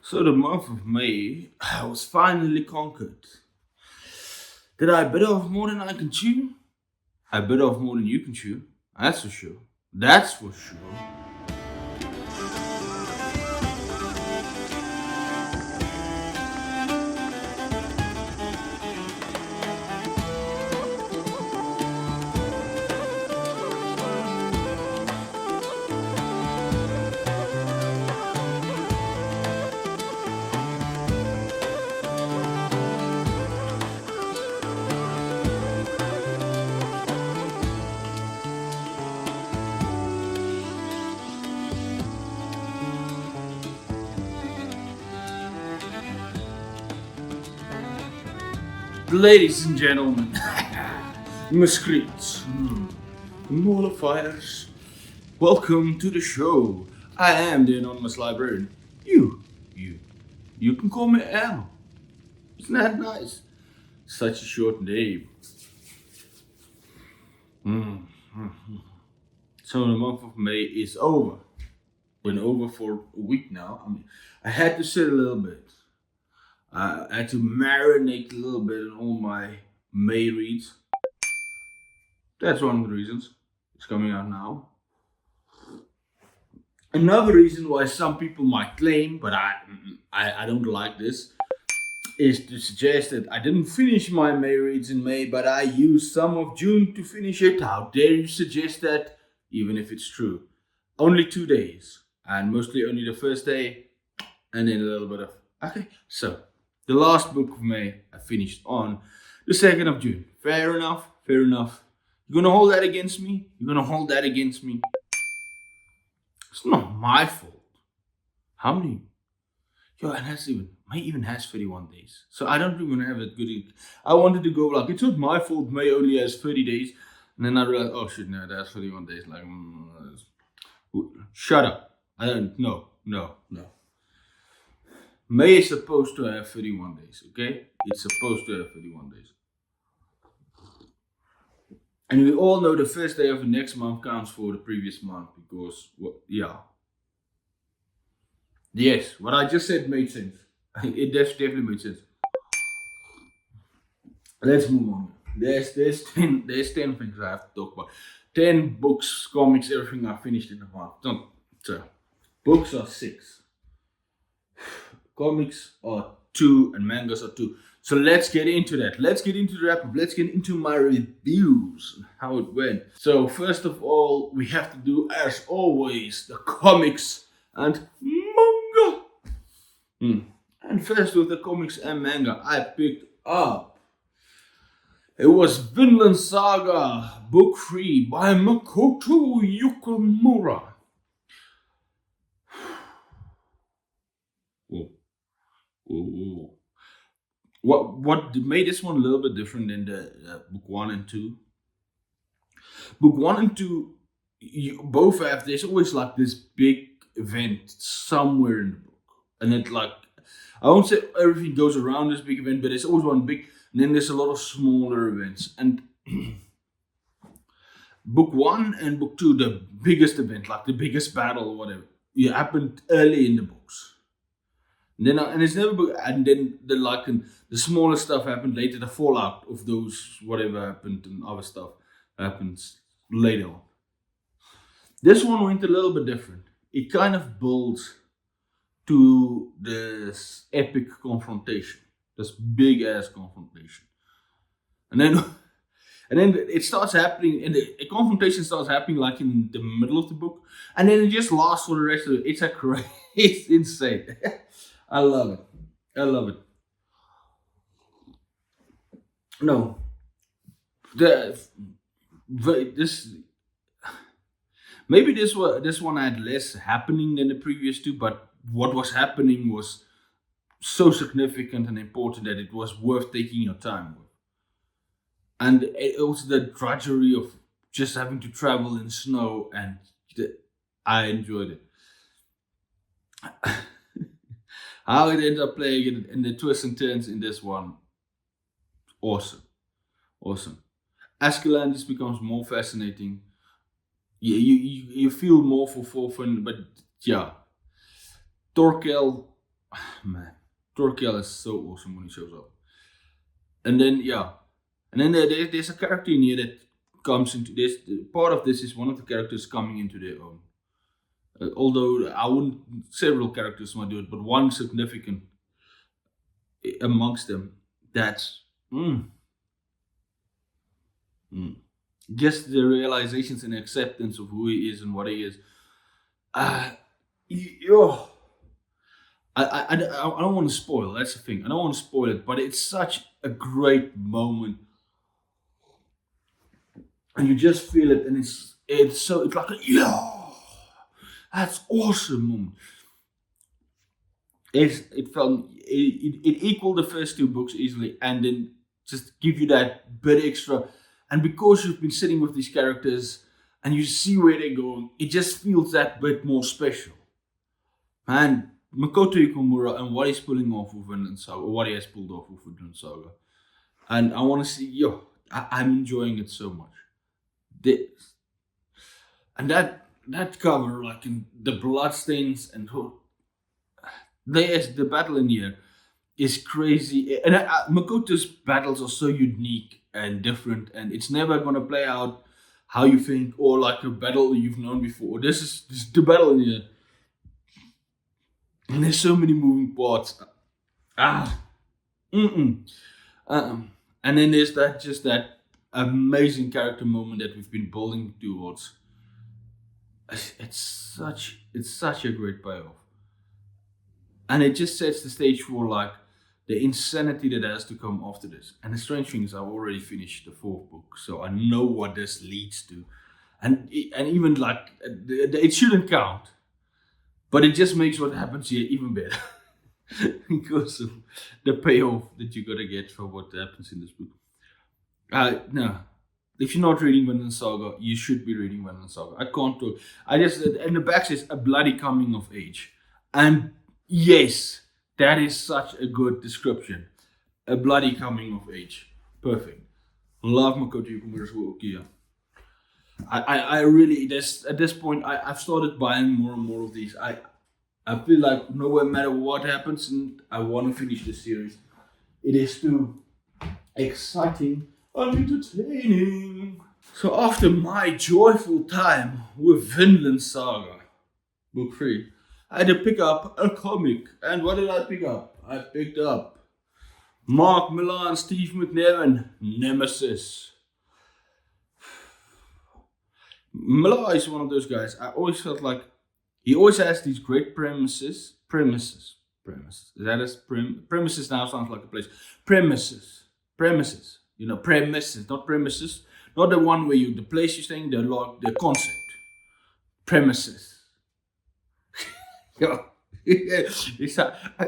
So the month of May was finally conquered. Did I bit off more than I can chew? I bit off more than you can chew. That's for sure. That's for sure. Ladies and gentlemen, miscreants, mollifiers, welcome to the show. I am the anonymous librarian. You can call me Al. Isn't that nice? Such a short name. So the month of May is over. Been over for a week now. I had to sit a little bit. I had to marinate a little bit on all my May reads. That's one of the reasons it's coming out now. Another reason why some people might claim, but I don't like this, is to suggest that I didn't finish my May reads in May, but I used some of June to finish it. How dare you suggest that, even if it's true? Only 2 days, and mostly only the first day, and then a little bit of... Okay, so... the last book of May I finished on the 2nd of June. Fair enough, fair enough. You're gonna hold that against me? It's not my fault. How many? Yo, and May even has 31 days. So I don't even have a good... I wanted to go like, it's not my fault May only has 30 days. And then I realized, oh shit, no, that's 31 days. Like, shut up. I don't, no. May is supposed to have 31 days, okay? It's supposed to have 31 days. And we all know the first day of the next month counts for the previous month because, Yes, what I just said made sense. It definitely made sense. Let's move on. There's 10 things I have to talk about. 10 books, comics, everything I finished in the month. So, books are 6. Comics are 2 and mangas are 2. So let's get into that. Let's get into the wrap up. Let's get into my reviews and how it went. So first of all, we have to do, as always, the comics and manga. And first with the comics and manga, I picked up. It was Vinland Saga Book 3 by Makoto Yukimura. Ooh. What made this one a little bit different than the book 1 and 2? Book 1 and 2, both have, there's always like this big event somewhere in the book. And it like, I won't say everything goes around this big event, but there's always one big, and then there's a lot of smaller events. And book 1 and book 2, the biggest event, like the biggest battle or whatever, it happened early in the books. And it's never, and then the smaller stuff happened later. The fallout of those whatever happened and other stuff happens later on. This one went a little bit different. It kind of builds to this epic confrontation, this big ass confrontation, and then it starts happening, and the confrontation starts happening like in the middle of the book, and then it just lasts for the rest of it. It's insane. I love it. No, maybe this one had less happening than the previous two, but what was happening was so significant and important that it was worth taking your time with. And it was the drudgery of just having to travel in snow, and I enjoyed it. How it ended up playing it and the twists and turns in this one, awesome. Askeland just becomes more fascinating. You feel more for Thorfinn, but yeah, Torkel man, Torquil is so awesome when he shows up. And then there's a character in here that comes into this. Part of this is one of the characters coming into their own. Although I wouldn't, several characters might do it, but one significant amongst them. That's just the realizations and acceptance of who he is and what he is. Uh, yo, I don't want to spoil. That's the thing. I don't want to spoil it, but it's such a great moment, and you just feel it, and it's like that's awesome moment. It equaled the first two books easily, and then just give you that bit extra. And because you've been sitting with these characters and you see where they're going, it just feels that bit more special. Man, Makoto Ikomura and what he's pulling off with Vinland Saga, or what he has pulled off with Vinland Saga. And I want to see, I'm enjoying it so much. And that cover, like in the bloodstains and the battle in here is crazy. And Makoto's battles are so unique and different, and it's never gonna play out how you think or like a battle you've known before. This is the battle in here, and there's so many moving parts. And then there's that amazing character moment that we've been building towards. It's such a great payoff, and it just sets the stage for like the insanity that has to come after this. And the strange thing is, I've already finished the fourth book, so I know what this leads to, and even like it shouldn't count, but it just makes what happens here even better because of the payoff that you gotta get for what happens in this book. No, if you're not reading Vinland Saga, you should be reading Vinland Saga. I can't talk. And the back says a bloody coming of age, and yes, that is such a good description. A bloody coming of age. Perfect. Love Makoto Ikomura's work here. I really, at this point, I've started buying more and more of these. I feel like no matter what happens, and I want to finish this series. It is too exciting and entertaining. So after my joyful time with Vinland Saga, book 3, I had to pick up a comic. And what did I pick up? I picked up Mark Millar and Steve McNevin, Nemesis. Millar is one of those guys. I always felt like he always has these great premises. Is that his premises now sounds like a place. Premises. You know, premises, not premises. Not the one where the place you're staying, the concept. Premises. Yeah.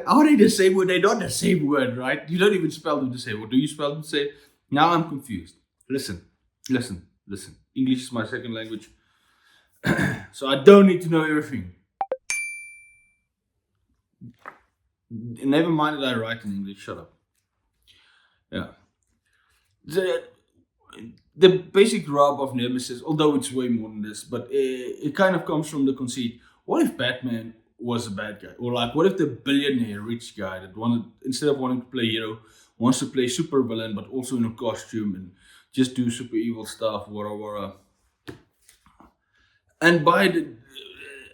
Are they the same word? They're not the same word, right? You don't even spell them the same. Or do you spell them the same? Now I'm confused. Listen. English is my second language. So I don't need to know everything. Never mind that I write in English. Shut up. Yeah. The basic rub of Nemesis, although it's way more than this, but it kind of comes from the conceit. What if Batman was a bad guy? Or like, what if the billionaire rich guy that instead of wanting to play hero, wants to play super villain, but also in a costume and just do super evil stuff, wara. And by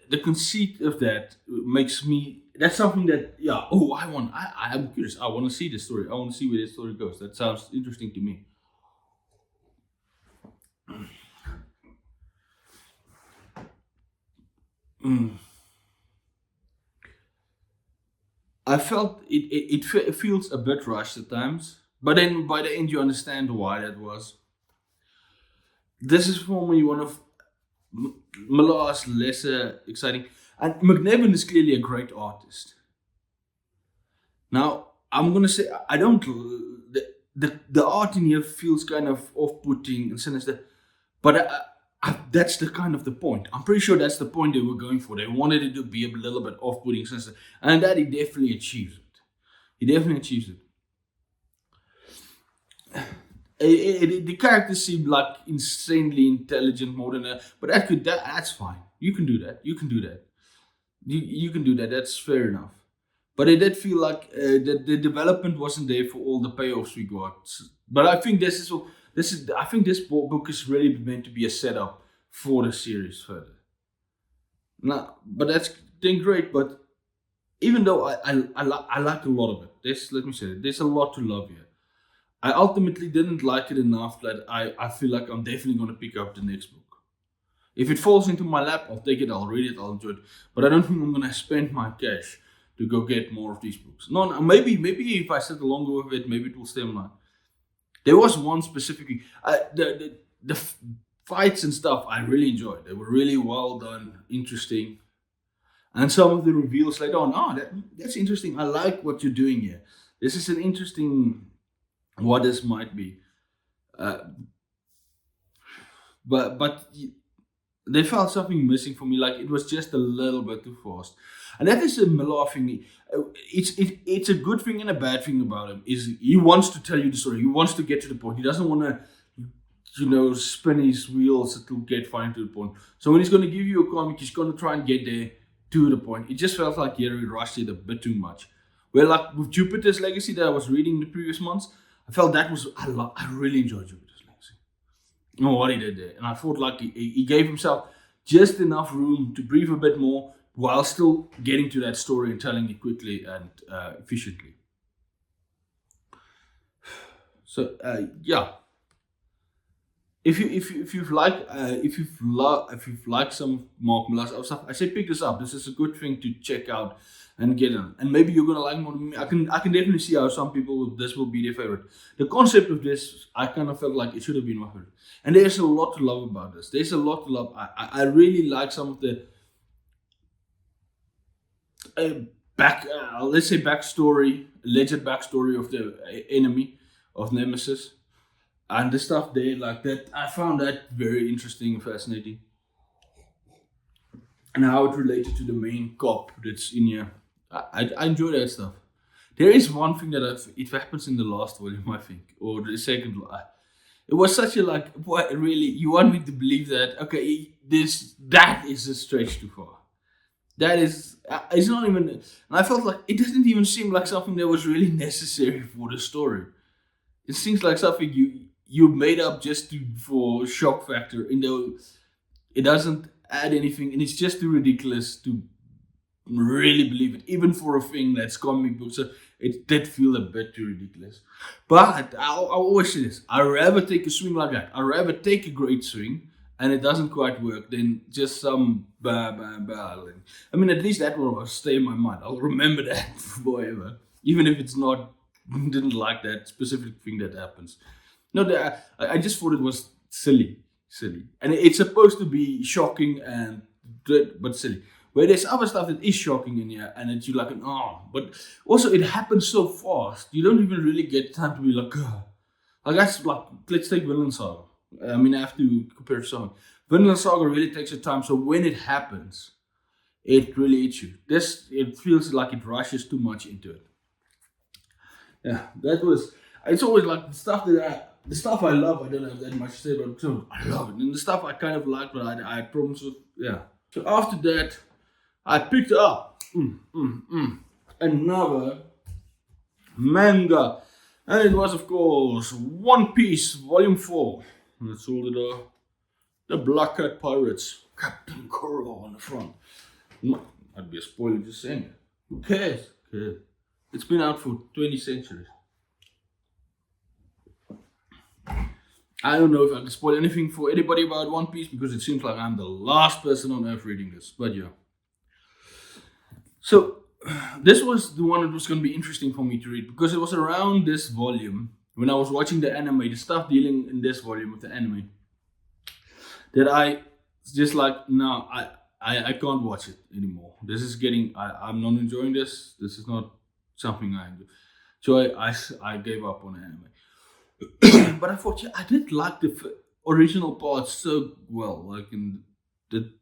the conceit of that makes me, that's something that, I'm curious. I want to see this story. I want to see where this story goes. That sounds interesting to me. I felt it feels a bit rushed at times, but then by the end you understand why that was. This is for me one of Millar's lesser exciting, and McNevin is clearly a great artist. Now I'm gonna say I don't. The art in here feels kind of off-putting and sinister, but that's the kind of the point. I'm pretty sure that's the point they were going for. They wanted it to be a little bit off-putting, sinister, and that he definitely achieves it. The characters seem like insanely intelligent, more than but that's fine. You can do that. You can do that. That's fair enough. but it did feel like the development wasn't there for all the payoffs we got. But I think I think this book is really meant to be a setup for the series further. Now, but that's then great. But even though I like a lot of it, let me say it, there's a lot to love here. I ultimately didn't like it enough that I feel like I'm definitely going to pick up the next book. If it falls into my lap, I'll take it, I'll read it, I'll enjoy it. But I don't think I'm going to spend my cash to go get more of these books. No, maybe if I sit longer with it, maybe it will stay online. There was one specifically, the fights and stuff I really enjoyed. They were really well done, interesting. And some of the reveals later on, that's interesting. I like what you're doing here. This is an interesting, what this might be. But they felt something missing for me. Like it was just a little bit too fast. And that is a Miller thing. It's a good thing and a bad thing about him. Is he wants to tell you the story. He wants to get to the point. He doesn't want to, spin his wheels to get fine to the point. So when he's going to give you a comic, he's going to try and get there to the point. It just felt like he rushed it a bit too much. Where like with Jupiter's Legacy that I was reading the previous months, I felt that was I really enjoyed Jupiter's Legacy. What he did there, and I thought like he gave himself just enough room to breathe a bit more while still getting to that story and telling it quickly and efficiently. So yeah. If you've liked some Mark Millar's stuff, I say pick this up. This is a good thing to check out and get in. And maybe you're gonna like more than me. I can definitely see how some people this will be their favorite. The concept of this, I kind of felt like it should have been my favorite. And there's a lot to love about this. There's a lot to love. I really like some of the let's say alleged backstory of the enemy of Nemesis. And the stuff there, like that, I found that very interesting and fascinating. And how it related to the main cop that's in here. I enjoy that stuff. There is one thing that it happens in the last volume, I think, or the second. It was such a like, what really? You want me to believe that? Okay, that is a stretch too far. That is, it's not even. And I felt like it doesn't even seem like something that was really necessary for the story. It seems like something you made up just for shock factor, though it doesn't add anything, and it's just too ridiculous to really believe it, even for a thing that's comic book. So it did feel a bit too ridiculous. But I'll always say this: I'd rather take a swing like that. I'd rather take a great swing and it doesn't quite work than just some battling. I mean, at least that will stay in my mind. I'll remember that forever, even if it's not didn't like that specific thing that happens. No, I just thought it was silly, and it's supposed to be shocking and good, but silly. Where there's other stuff that is shocking in here, and it's you like but also it happens so fast. You don't even really get time to be like, like that's like let's take Vinland Saga. I mean, I have to compare something. Vinland Saga really takes your time, so when it happens, it really hits you. It feels like it rushes too much into it. Yeah, that was. It's always like the stuff I love. I don't have that much to say about, so I love it, and the stuff I kind of like, but I had problems with. Yeah. So after that, I picked up another manga, and it was of course One Piece Volume 4. And it's all the Black Cat Pirates, Captain Coral on the front. Might be a spoiler just saying it. Who cares? It's been out for 20 centuries. I don't know if I can spoil anything for anybody about One Piece because it seems like I'm the last person on earth reading this. But yeah. So this was the one that was going to be interesting for me to read because it was around this volume when I was watching the anime, the stuff dealing in this volume with the anime, that I just like, no, I can't watch it anymore. This is getting, I'm not enjoying this. This is not something I do. So I gave up on the anime. But I thought, I did like the original parts so well, like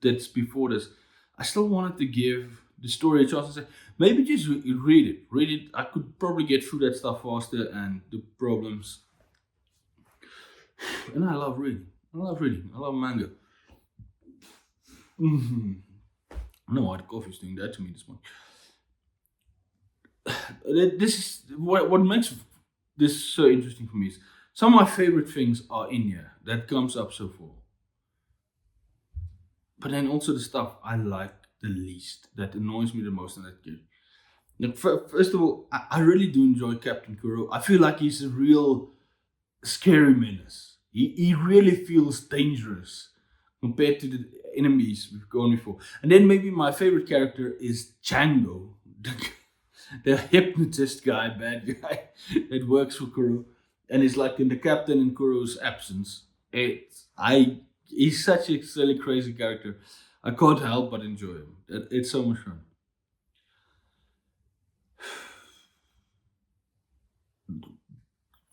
that's before this. I still wanted to give the story a chance and say, maybe just read it. Read it. I could probably get through that stuff faster and the problems. And I love reading. I love manga. I don't know why the coffee's doing that to me this morning. this is what makes this so interesting for me is some of my favorite things are in here that comes up so far. But then also the stuff I like the least, that annoys me the most in that game. Like, first of all, I really do enjoy Captain Kuro. I feel like he's a real scary menace. He really feels dangerous compared to the enemies we've gone before. And then maybe my favorite character is Django, the hypnotist guy, bad guy that works for Kuro, and is like in the captain in Kuro's absence. He's such a silly, crazy character. I can't help but enjoy him. It's so much fun.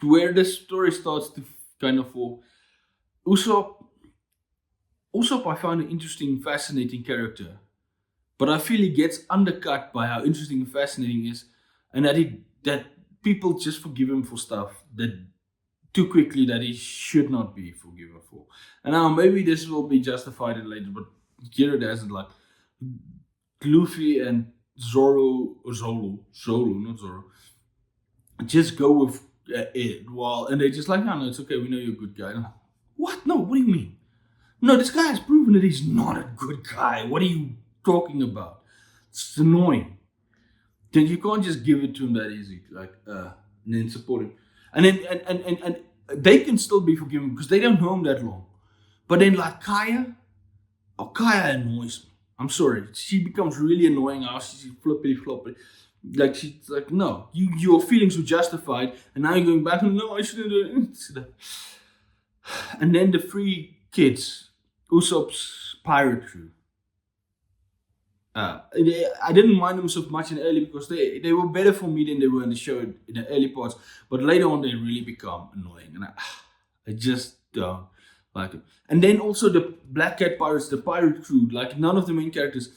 Where the story starts to kind of fall. Usopp, Usopp, I found an interesting, fascinating character, but I feel he gets undercut by how interesting and fascinating he is, and that people just forgive him for stuff that too quickly that he should not be forgiven for. And now maybe this will be justified later, but here it hasn't. Like Luffy and Zoro, not Zoro, just go with it. While and they're just like, no, it's okay. We know you're a good guy. And I'm like, what? No, what do you mean? No, this guy has proven that he's not a good guy. What are you talking about? It's annoying. Then you can't just give it to him that easy, like, and then support him. And then and they can still be forgiven because they don't know him that long. But then like Kaya annoys me. I'm sorry, she becomes really annoying. How she's flippity floppy. Like she's like, no, your feelings were justified, and now you're going back and no, I shouldn't do it. And then the three kids, Usopp's pirate crew. I didn't mind them so much in the early because they were better for me than they were in the show in the early parts. But later on, they really become annoying, and I just don't like them. And then also the Black Cat pirates, the pirate crew, like none of the main characters.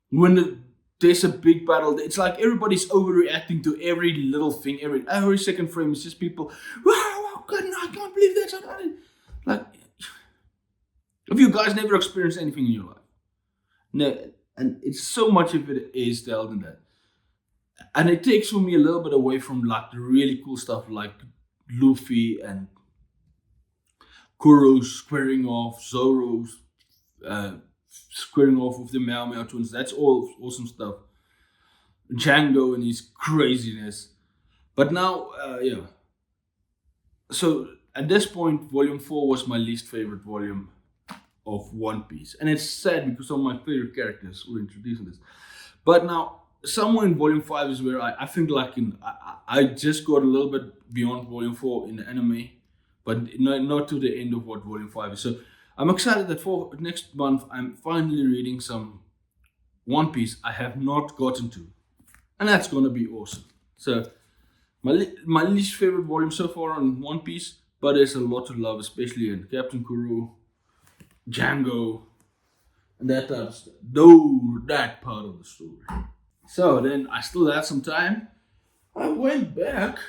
When there's a big battle, it's like everybody's overreacting to every little thing. Every second frame is just people. Wow, I can't believe that's happening. Like, have you guys never experienced anything in your life? No. And it's so much of it is dealt in that. And it takes for me a little bit away from like the really cool stuff like Luffy and Kuro squaring off, Zoro's squaring off with the Meow Meow twins. That's all awesome stuff. Django and his craziness. But now, yeah. So at this point, Volume 4 was my least favorite volume of One Piece. And it's sad because some of my favorite characters were introduced in this. But now, somewhere in Volume 5 is where I think like I just got a little bit beyond Volume 4 in the anime, but not to the end of what Volume 5 is. So I'm excited that for next month I'm finally reading some One Piece I have not gotten to. And that's gonna be awesome. So my least favorite volume so far on One Piece, but there's a lot to love, especially in Captain Kuro, Django, and that type of stuff. That part of the story. So then I still had some time. I went back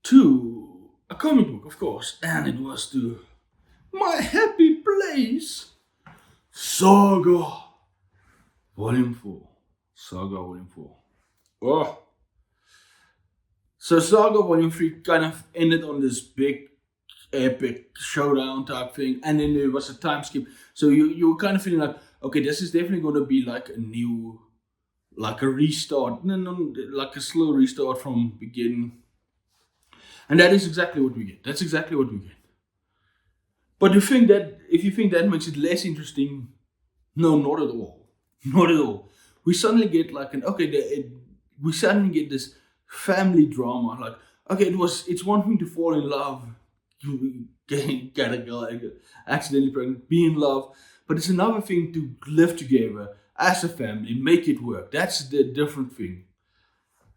to a comic book, of course, and it was to my happy place, Saga Volume 4. Saga Volume 4. Oh. So Saga Volume 3 kind of ended on this big epic showdown type thing, and then there was a time skip. So you were kind of feeling like, okay, this is definitely going to be like a new, like a restart, no, like a slow restart from beginning. And that is exactly what we get. That's exactly what we get. But if you think that makes it less interesting, no, not at all. Not at all. We suddenly get like we suddenly get this family drama. Like, okay, it's one thing to fall in love, get a girl accidentally pregnant, be in love, but it's another thing to live together as a family, make it work. That's the different thing.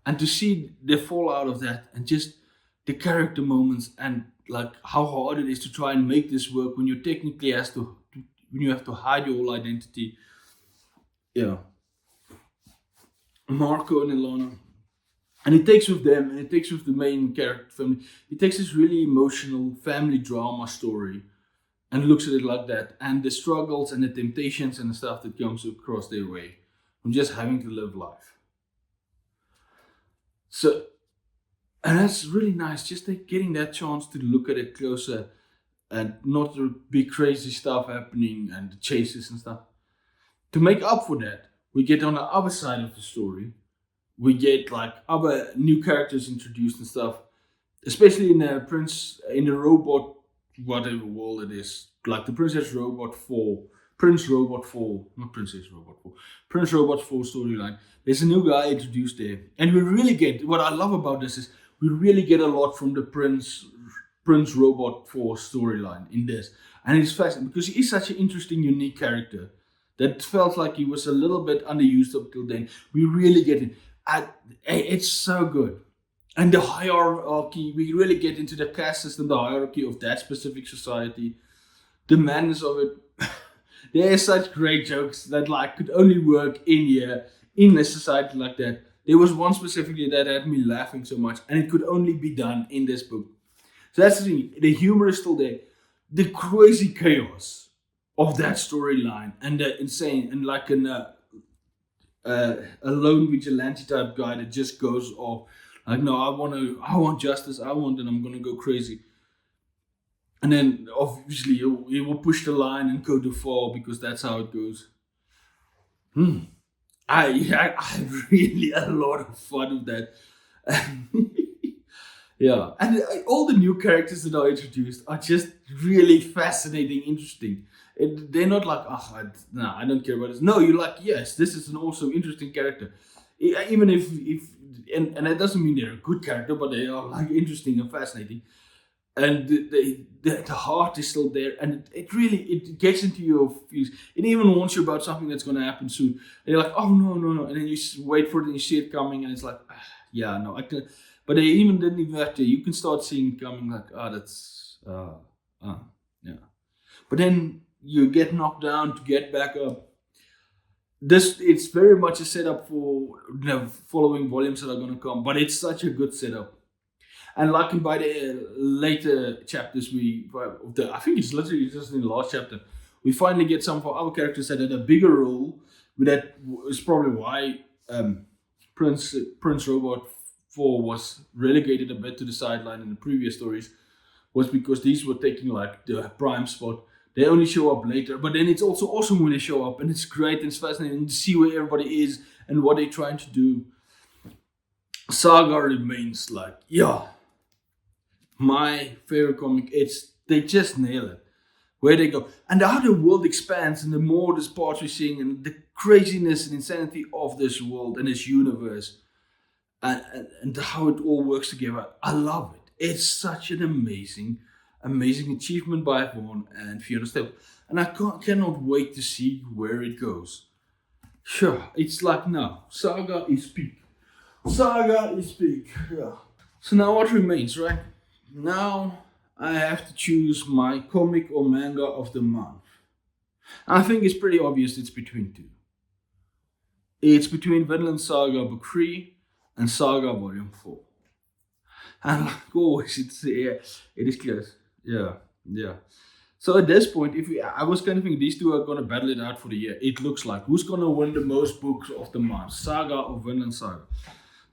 And to see the fallout of that, and just the character moments, and like how hard it is to try and make this work when you technically when you have to hide your whole identity. Yeah. Marco and Ilana. And it takes with them, and it takes with the main character family. It takes this really emotional family drama story and looks at it like that. And the struggles and the temptations and the stuff that comes across their way from just having to live life. So, and that's really nice. Just like getting that chance to look at it closer and not the big crazy stuff happening and the chases and stuff. To make up for that, we get on the other side of the story. We get like other new characters introduced and stuff, especially in the robot, whatever world it is, like the Prince Robot 4, not Princess Robot 4, Prince Robot 4 storyline. There's a new guy introduced there, and we really get what I love about this is we really get a lot from the Prince Robot 4 storyline in this, and it's fascinating because he is such an interesting, unique character that felt like he was a little bit underused up till then. We really get it. It's so good. And the hierarchy, we really get into the caste system, the hierarchy of that specific society, the madness of it. There are such great jokes that like could only work in here, in a society like that. There was one specifically that had me laughing so much, and it could only be done in this book. So that's the thing. The humor is still there. The crazy chaos of that storyline and the insane and like a lone vigilante type guy that just goes off like, no, I want justice, and I'm gonna go crazy. And then obviously he will push the line and go too far because that's how it goes. I really had a lot of fun with that. Yeah, and all the new characters that are introduced are just really fascinating, interesting. They're not like, I don't care about this. No, you're like, yes, this is an awesome, interesting character. Even if and that doesn't mean they're a good character, but they are like interesting and fascinating. And the heart is still there, and it gets into your views. It even warns you about something that's going to happen soon. And you're like, oh no, and then you wait for it and you see it coming, and it's like, yeah, no, I can. But they even didn't even have to. You can start seeing it coming, like, yeah. But then you get knocked down to get back up. It's very much a setup for the following volumes that are going to come, but it's such a good setup. And like by the later chapters, I think it's literally just in the last chapter, we finally get some of our other characters that had a bigger role. But that is probably why Prince Robot 4 was relegated a bit to the sideline in the previous stories, was because these were taking like the prime spot. They only show up later, but then it's also awesome when they show up, and it's great and it's fascinating to see where everybody is and what they're trying to do. Saga remains like, yeah, my favorite comic. They just nail it where they go, and how the world expands, and the more the parts we're seeing, and the craziness and insanity of this world and this universe, and how it all works together. I love it. It's such an amazing achievement by everyone and Fiona Staples, and I cannot wait to see where it goes. Sure, it's like now, Saga is peak. Yeah. So now what remains, right? Now I have to choose my comic or manga of the month. I think it's pretty obvious it's between two. It's between Vinland Saga Book 3 and Saga Volume 4. And like always, it is close. Yeah. So at this point, I was kind of thinking these two are going to battle it out for the year. It looks like who's going to win the most books of the month, Saga or Vinland Saga.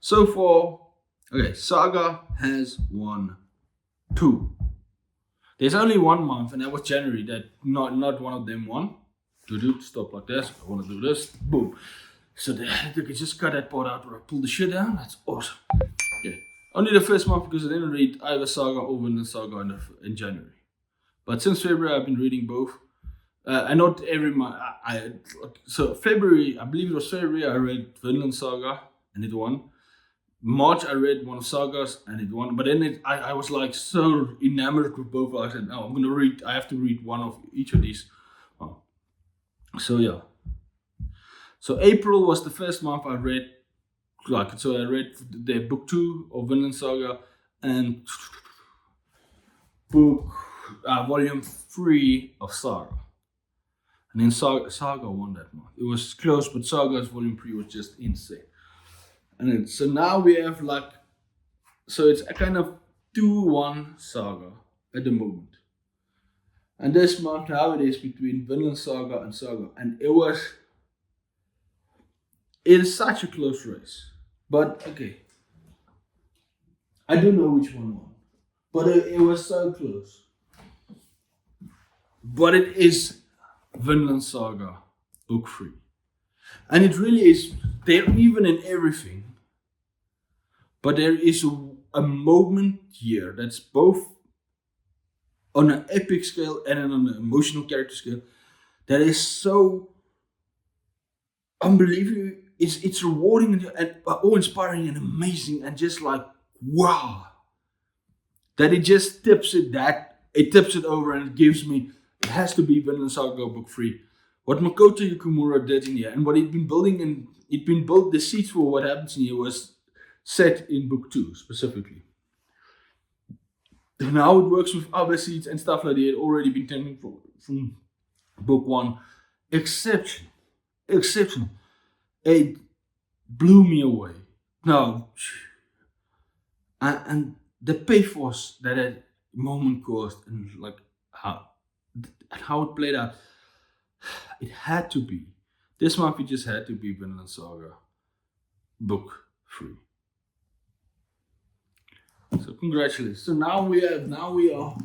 So far, okay, Saga has won 2. There's only 1 month, and that was January, that not one of them won. Stop like this. I want to do this. Boom. So they could just cut that part out where I pull the shit down. That's awesome. Okay. Only the first month because I didn't read either Saga or Vinland Saga in January. But since February, I've been reading both. And not every month. So February, I believe it was February, I read Vinland Saga and it won. March, I read one of Sagas and it won. But then I was like so enamored with both. I said, no, I have to read one of each of these. So yeah. So April was the first month I read. So I read the book 2 of Vinland Saga and volume 3 of Saga. And then Saga won that month. It was close, but Saga's volume 3 was just insane. And then, so now we have so it's a kind of 2-1 Saga at the moment. And this month how it is between Vinland Saga and Saga. And it is such a close race. But okay, I don't know which one won, but it was so close. But it is Vinland Saga Book 3. And it really is, they're even in everything. But there is a moment here that's both on an epic scale and on an emotional character scale that is so unbelievable. It's rewarding and awe-inspiring and amazing and just like, wow. That it just tips it over and it gives me, it has to be Vinland Saga Book 3. What Makoto Yukimura did in here and what he'd been building and it'd been built, the seeds for what happens in here was set in Book 2 specifically. And how it works with other seeds and stuff like that had already been taken from Book 1. Exceptional. It blew me away. No. And the pathos that moment caused and like how it played out, it had to be. This month it just had to be Vinland Saga Book 3. So congratulations. So now we are.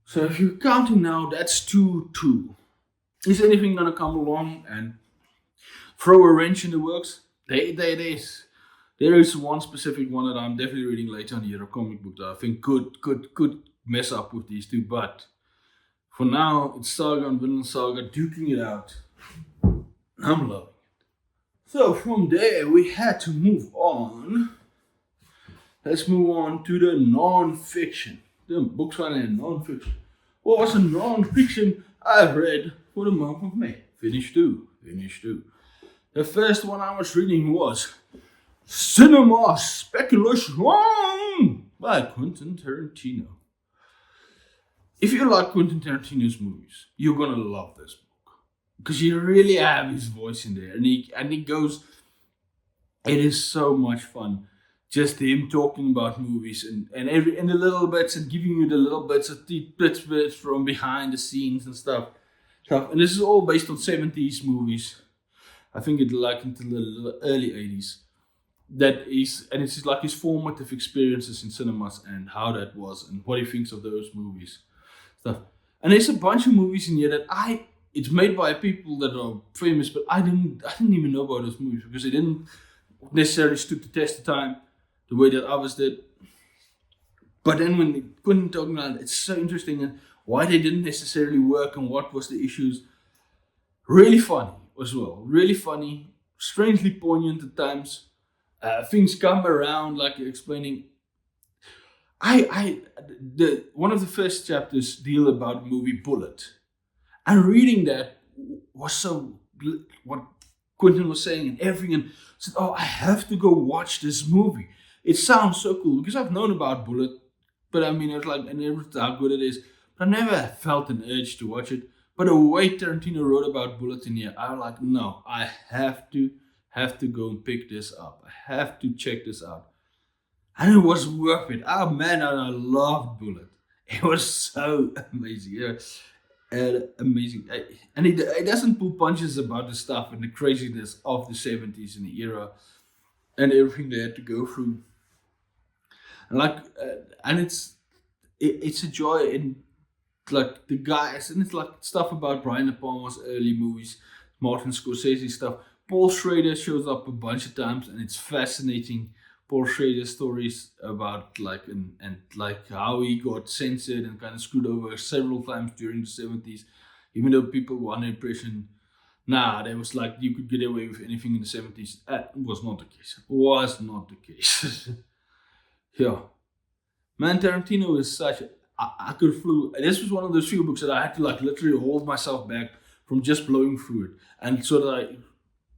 So if you're counting now, that's 2-2. Is anything gonna come along and throw a wrench in the works? There is one specific one that I'm definitely reading later on here, a comic book that I think could mess up with these two, but for now it's Saga and Vinland Saga duking it out. I'm loving it. So from there we had to move on. Let's move on to the non-fiction. The books in non-fiction. What was a non-fiction I've read for the month of May? Finished two. The first one I was reading was Cinema Speculation by Quentin Tarantino. If you like Quentin Tarantino's movies, you're gonna love this book. Because you really have his voice in there. And he goes, it is so much fun. Just him talking about movies and the little bits and giving you the little bits of bits from behind the scenes and stuff. And this is all based on 70s movies. I think it like until the early 80s. And it's like his formative experiences in cinemas and how that was and what he thinks of those movies. Stuff. And there's a bunch of movies in here that it's made by people that are famous, but I didn't even know about those movies because they didn't necessarily stood the test of time the way that others did. But then when Quentin talking about it, it's so interesting and why they didn't necessarily work and what was the issues. Really funny as well. Really funny, strangely poignant at times. Things come around like explaining. One of the first chapters deal about the movie Bullet, and reading that was so what Quentin was saying and everything, and said, "Oh, I have to go watch this movie. It sounds so cool because I've known about Bullet, but I mean, it's like I never how good it is, but I never felt an urge to watch it. But the way Tarantino wrote about Bullet in here, I was like, no, I have to go and pick this up. I have to check this out." And it was worth it. Oh man, I loved Bullet. It was so amazing. Yeah. Amazing. And it doesn't pull punches about the stuff and the craziness of the 70s and the era and everything they had to go through. And it's a joy in like the guys, and it's like stuff about Brian De Palma's early movies, Martin Scorsese stuff. Paul Schrader shows up a bunch of times, and it's fascinating. Paul Schrader's stories about like and like how he got censored and kind of screwed over several times during the 70s, even though people were under the impression, there was like you could get away with anything in the 70s. That was not the case. Yeah, man, Tarantino is such. I could flew. This was one of those few books that I had to like literally hold myself back from just blowing through it, and so that I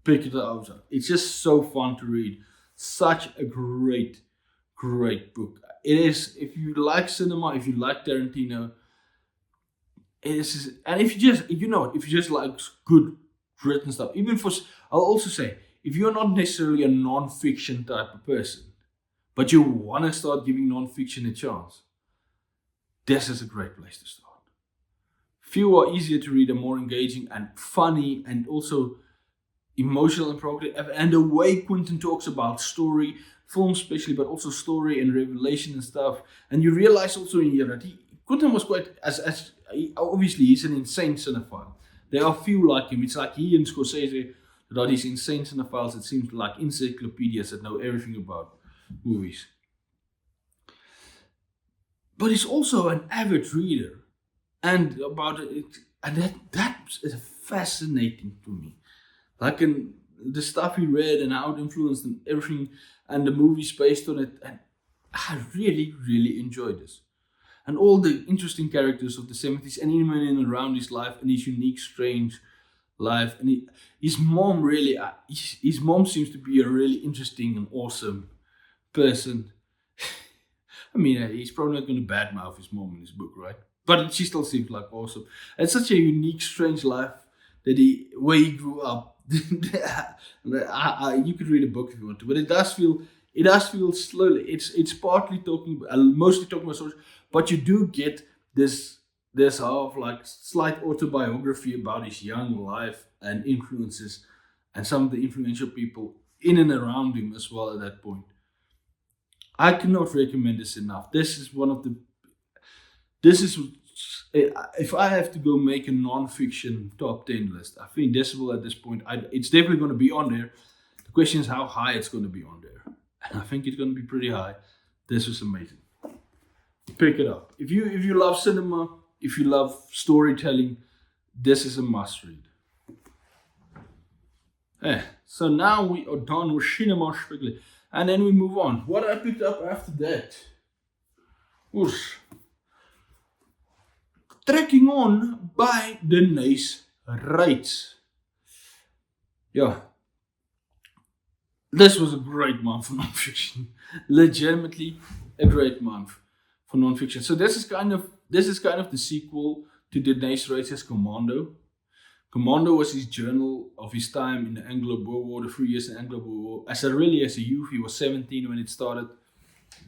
pick it out. It's just so fun to read. Such a great book. It is. If you like cinema, if you like Tarantino, it is. And if you just like good written stuff, even for, I'll also say, if you're not necessarily a non-fiction type of person, but you want to start giving non-fiction a chance, this is a great place to start. Few are easier to read and more engaging and funny and also emotional and provocative. And the way Quentin talks about story, films especially, but also story and revelation and stuff. And you realize also in here that Quentin was quite, obviously he's an insane cinephile. There are few like him. It's like he and Scorsese that are these insane cinephiles that seem like encyclopedias that know everything about movies. But he's also an avid reader, and about it, and that's fascinating to me. Like in the stuff he read and how it influenced and everything, and the movies based on it, and I really, really enjoyed this. And all the interesting characters of the 70s, and even in and around his life and his unique, strange life. And his mom really, his mom seems to be a really interesting and awesome person. I mean, he's probably not going to badmouth his mom in his book, right? But she still seems like awesome. And such a unique, strange life that where he grew up. You could read a book if you want to, but it does feel slowly. It's partly mostly talking about stories, but you do get this half like slight autobiography about his young life and influences, and some of the influential people in and around him as well at that point. I cannot recommend this enough. This is if I have to go make a non-fiction top 10 list, I think this will at this point, it's definitely going to be on there. The question is how high it's going to be on there. And I think it's going to be pretty high. This was amazing. Pick it up. If you love cinema, if you love storytelling, this is a must read. So now we are done with cinema strictly. And then we move on. What I picked up after that was Trekking On by Denise Reitz. Yeah. This was a great month for nonfiction. Legitimately a great month for nonfiction. So this is kind of the sequel to Denise Reitz's Commando. Commando was his journal of his time in the Anglo-Boer War, the 3 years in the Anglo-Boer War. As a youth, he was 17 when it started,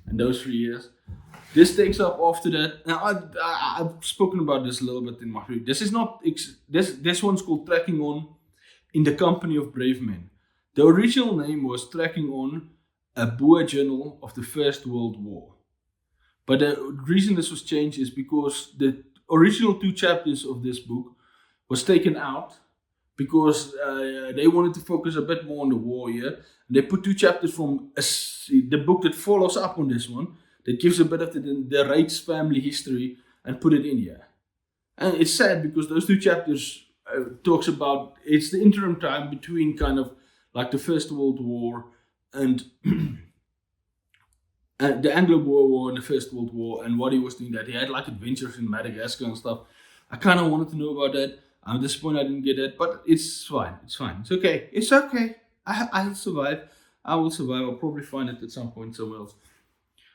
and those 3 years. This takes up after that. Now, I've spoken about this a little bit in my review. This one's called Trekking On in the Company of Brave Men. The original name was Trekking On, a Boer journal of the First World War. But the reason this was changed is because the original 2 chapters of this book was taken out because they wanted to focus a bit more on the war here. And they put 2 chapters from the book that follows up on this one, that gives a bit of the Reitz family history, and put it in here. And it's sad because those 2 chapters talks about, it's the interim time between kind of like the First World War and the Anglo-Boer War and the First World War, and what he was doing that. He had like adventures in Madagascar and stuff. I kind of wanted to know about that. I'm disappointed I didn't get that, but it's fine. It's fine. It's okay. It's okay. I'll survive. I will survive. I'll probably find it at some point somewhere else.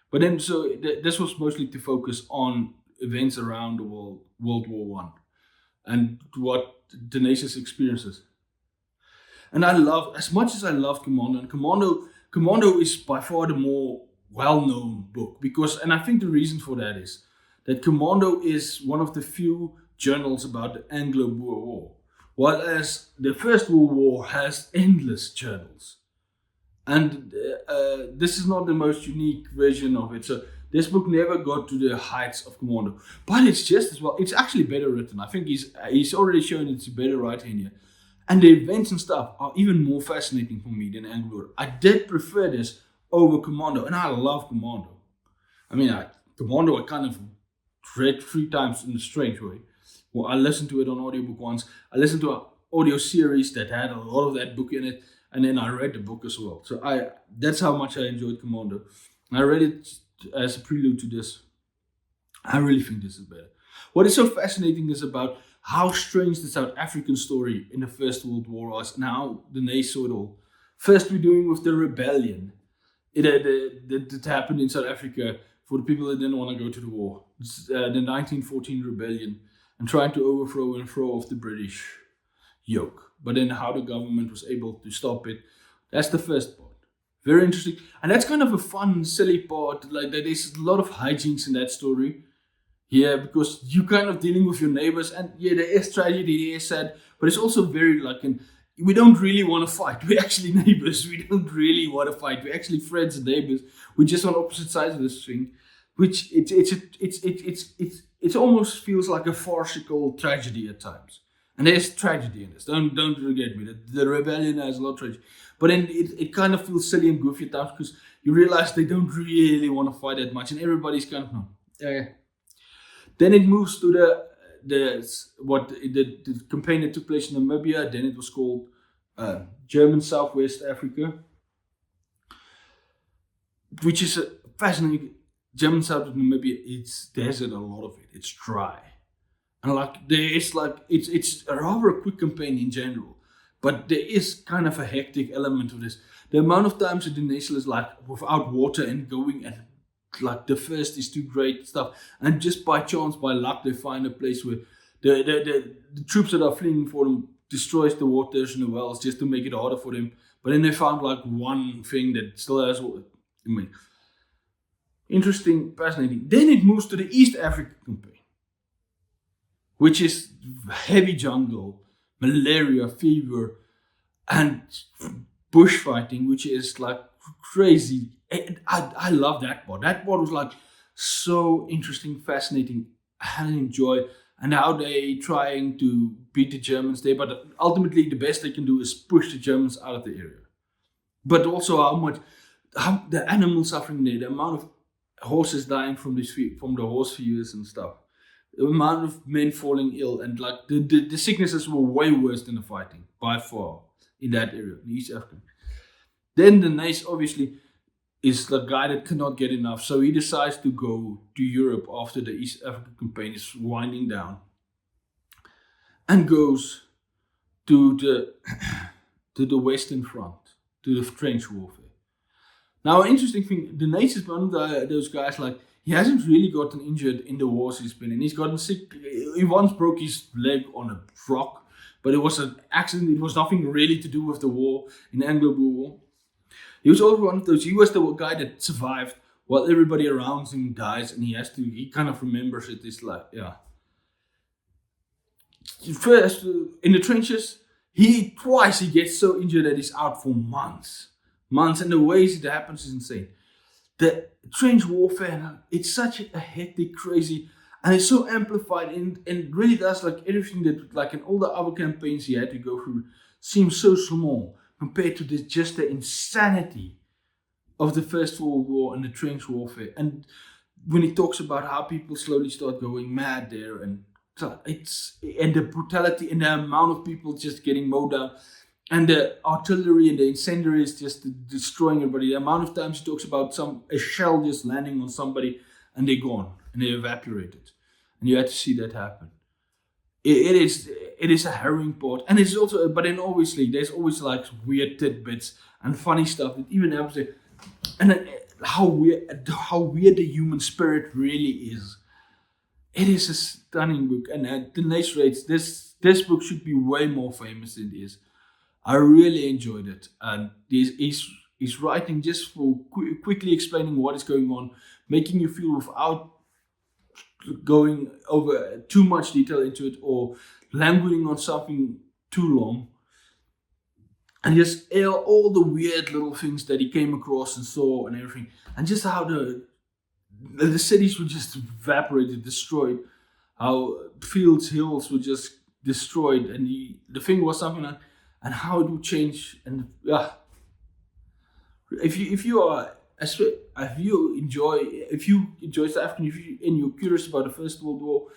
But then, so this was mostly to focus on events around the world, World War One, and what Denise's experiences. And I love, as much as I love Commando, and Commando is by far the more well-known book, because, and I think the reason for that is that Commando is one of the few journals about the Anglo-Boer War, whereas the First World War has endless journals. And this is not the most unique version of it. So this book never got to the heights of Commando, but it's just as well. It's actually better written. I think he's already shown it's a better writer in here, and the events and stuff are even more fascinating for me than Anglo-Boer. I did prefer this over Commando, and I love Commando. I mean, Commando I kind of read 3 times in a strange way. Well, I listened to it on audiobook once. I listened to an audio series that had a lot of that book in it, and then I read the book as well. So that's how much I enjoyed Commando. I read it as a prelude to this. I really think this is better. What is so fascinating is about how strange the South African story in the First World War was, and how Denise saw it all. First, we're doing with the rebellion that happened in South Africa for the people that didn't want to go to the war. It's, the 1914 rebellion, and trying to overthrow and throw off the British yoke. But then how the government was able to stop it. That's the first part. Very interesting. And that's kind of a fun, silly part. Like, there's a lot of hijinks in that story. Yeah, because you're kind of dealing with your neighbors. And yeah, there is tragedy, there is sad. But it's also very like, we don't really want to fight. We're actually neighbors. We don't really want to fight. We're actually friends and neighbors. We're just on opposite sides of this thing, which it almost feels like a farcical tragedy at times. And there's tragedy in this. Don't forget me. The rebellion has a lot of tragedy, but then it kind of feels silly and goofy at times because you realize they don't really want to fight that much, and everybody's kind of no. Yeah. Then it moves to the campaign that took place in Namibia. Then it was called German Southwest Africa, which is a fascinating. German South of Namibia. It's desert, a lot of it. It's dry, and it's a rather quick campaign in general, but there is kind of a hectic element of this. The amount of times the nation is like without water and going and like the thirst is too great stuff, and just by chance, by luck, they find a place where the troops that are fleeing for them destroys the waters and the wells just to make it harder for them. But then they found like one thing that still has water. I mean, interesting, fascinating. Then it moves to the East Africa campaign, which is heavy jungle, malaria, fever, and bushfighting, which is like crazy. I love that part. That part was like so interesting, fascinating. I had an enjoy, and how they trying to beat the Germans there, but ultimately the best they can do is push the Germans out of the area. But also how the animal suffering there, the amount of horses dying from the horse fevers and stuff, the amount of men falling ill, and like the sicknesses were way worse than the fighting by far in that area, in East Africa. Then the Nace obviously is the guy that cannot get enough, so he decides to go to Europe after the East African campaign is winding down, and goes to the Western Front, to the trench warfare. Now, an interesting thing, the Nace is one of those guys, like, he hasn't really gotten injured in the wars he's been in. He's gotten sick. He once broke his leg on a rock, but it was an accident. It was nothing really to do with the war, in the Anglo-Boer War. He was also one of those, he was the guy that survived while everybody around him dies, and he kind of remembers it. It's like, yeah. First, in the trenches, twice he gets so injured that he's out for months, and the ways it happens is insane. The trench warfare, it's such a hectic, crazy, and it's so amplified, and it really does, like, everything that, like, in all the other campaigns he had to go through seems so small compared to just the insanity of the First World War and the trench warfare. And when he talks about how people slowly start going mad there, and the brutality and the amount of people just getting mowed down, and the artillery and the incendiaries just destroying everybody. The amount of times he talks about a shell just landing on somebody and they're gone and they evaporated, and you had to see that happen. It is a harrowing part, and it's also, but then obviously there's always like weird tidbits and funny stuff that even happens there, and how weird the human spirit really is. It is a stunning book, and the Nace rates this book should be way more famous than it is. I really enjoyed it, and he's writing just for quickly explaining what is going on, making you feel without going over too much detail into it or languishing on something too long, and just all the weird little things that he came across and saw and everything, and just how the cities were just evaporated, destroyed, how fields, hills were just destroyed, and the thing was something like, and how it would change. And if you enjoy stuff, and you're curious about the First World War,